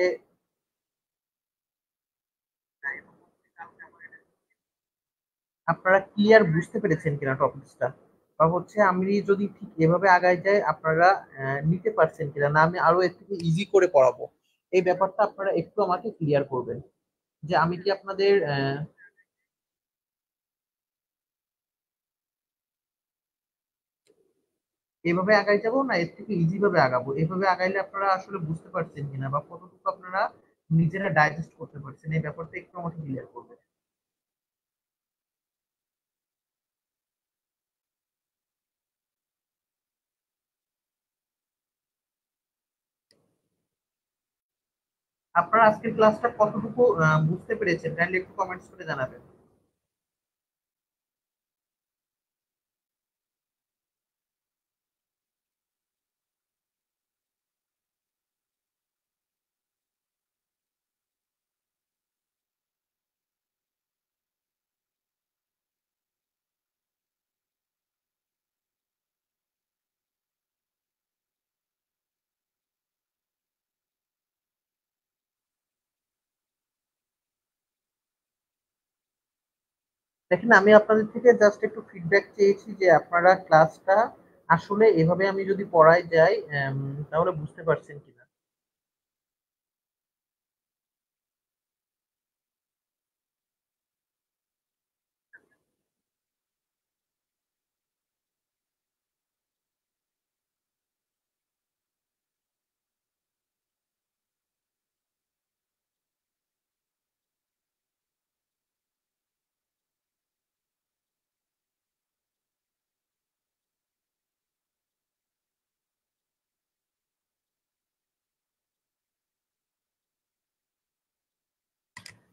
আপনারা ক্লিয়ার বুঝতে পেরেছেন কিনা টপিকসটা, বা হচ্ছে আমি যদি ঠিক এভাবে আগায় যাই আপনারা নিতে পারছেন কিনা, না আমি আরো এর থেকে ইজি করে পড়াবো। এই ব্যাপারটা আপনারা একটু আমাকে ক্লিয়ার করবেন। যে আমি কি আপনাদের এভাবে আগাই যাবো না এর থেকে ইজি ভাবে আগাবো? এভাবে আগাইলে আপনারা আসলে বুঝতে পারছেন কিনা বা কতটুকু আপনারা নিজেরা ডাইজেস্ট করতে পারছেন এই ব্যাপারটা একটু আমাকে ক্লিয়ার করবেন। আপনারা আজকের ক্লাসটা কতটুকু বুঝতে পেরেছেন কাইন্ডলি একটু কমেন্টস করে জানাবেন। দেখেন আমি আপনাদের থেকে জাস্ট একটু ফিডব্যাক চেয়েছি যে আপনারা ক্লাসটা আসলে এভাবে আমি যদি পড়াই যাই তাহলে বুঝতে পারছেন কিনা।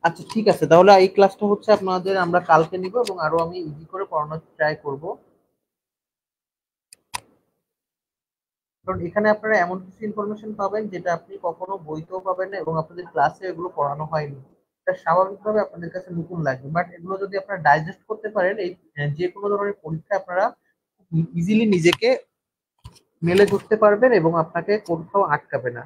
আচ্ছা ঠিক আছে, তাহলে এই ক্লাসটা হচ্ছে আপনাদের আমরা কালকে নিব এবং আরো আমি ইজি করে পড়ানোর ট্রাই করব। কারণ এখানে আপনারা এমন কিছু ইনফরমেশন পাবেন যেটা আপনি কখনো বইতেও পাবেন না এবং আপনাদের ক্লাসে এগুলো পড়ানো হয়নি। এটা স্বাভাবিকভাবে আপনাদের কাছে নতুন লাগবে, বাট এগুলো যদি আপনারা ডাইজেস্ট করতে পারেন এই যে কোনো ধরনের পরীক্ষায় আপনারা ইজিলি নিজেকে মেলে ধরতে পারবেন এবং আপনাকে কোথাও আটকাবে না।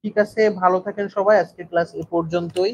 ঠিক আছে, ভালো থাকেন সবাই, আজকে ক্লাস এ পর্যন্তই।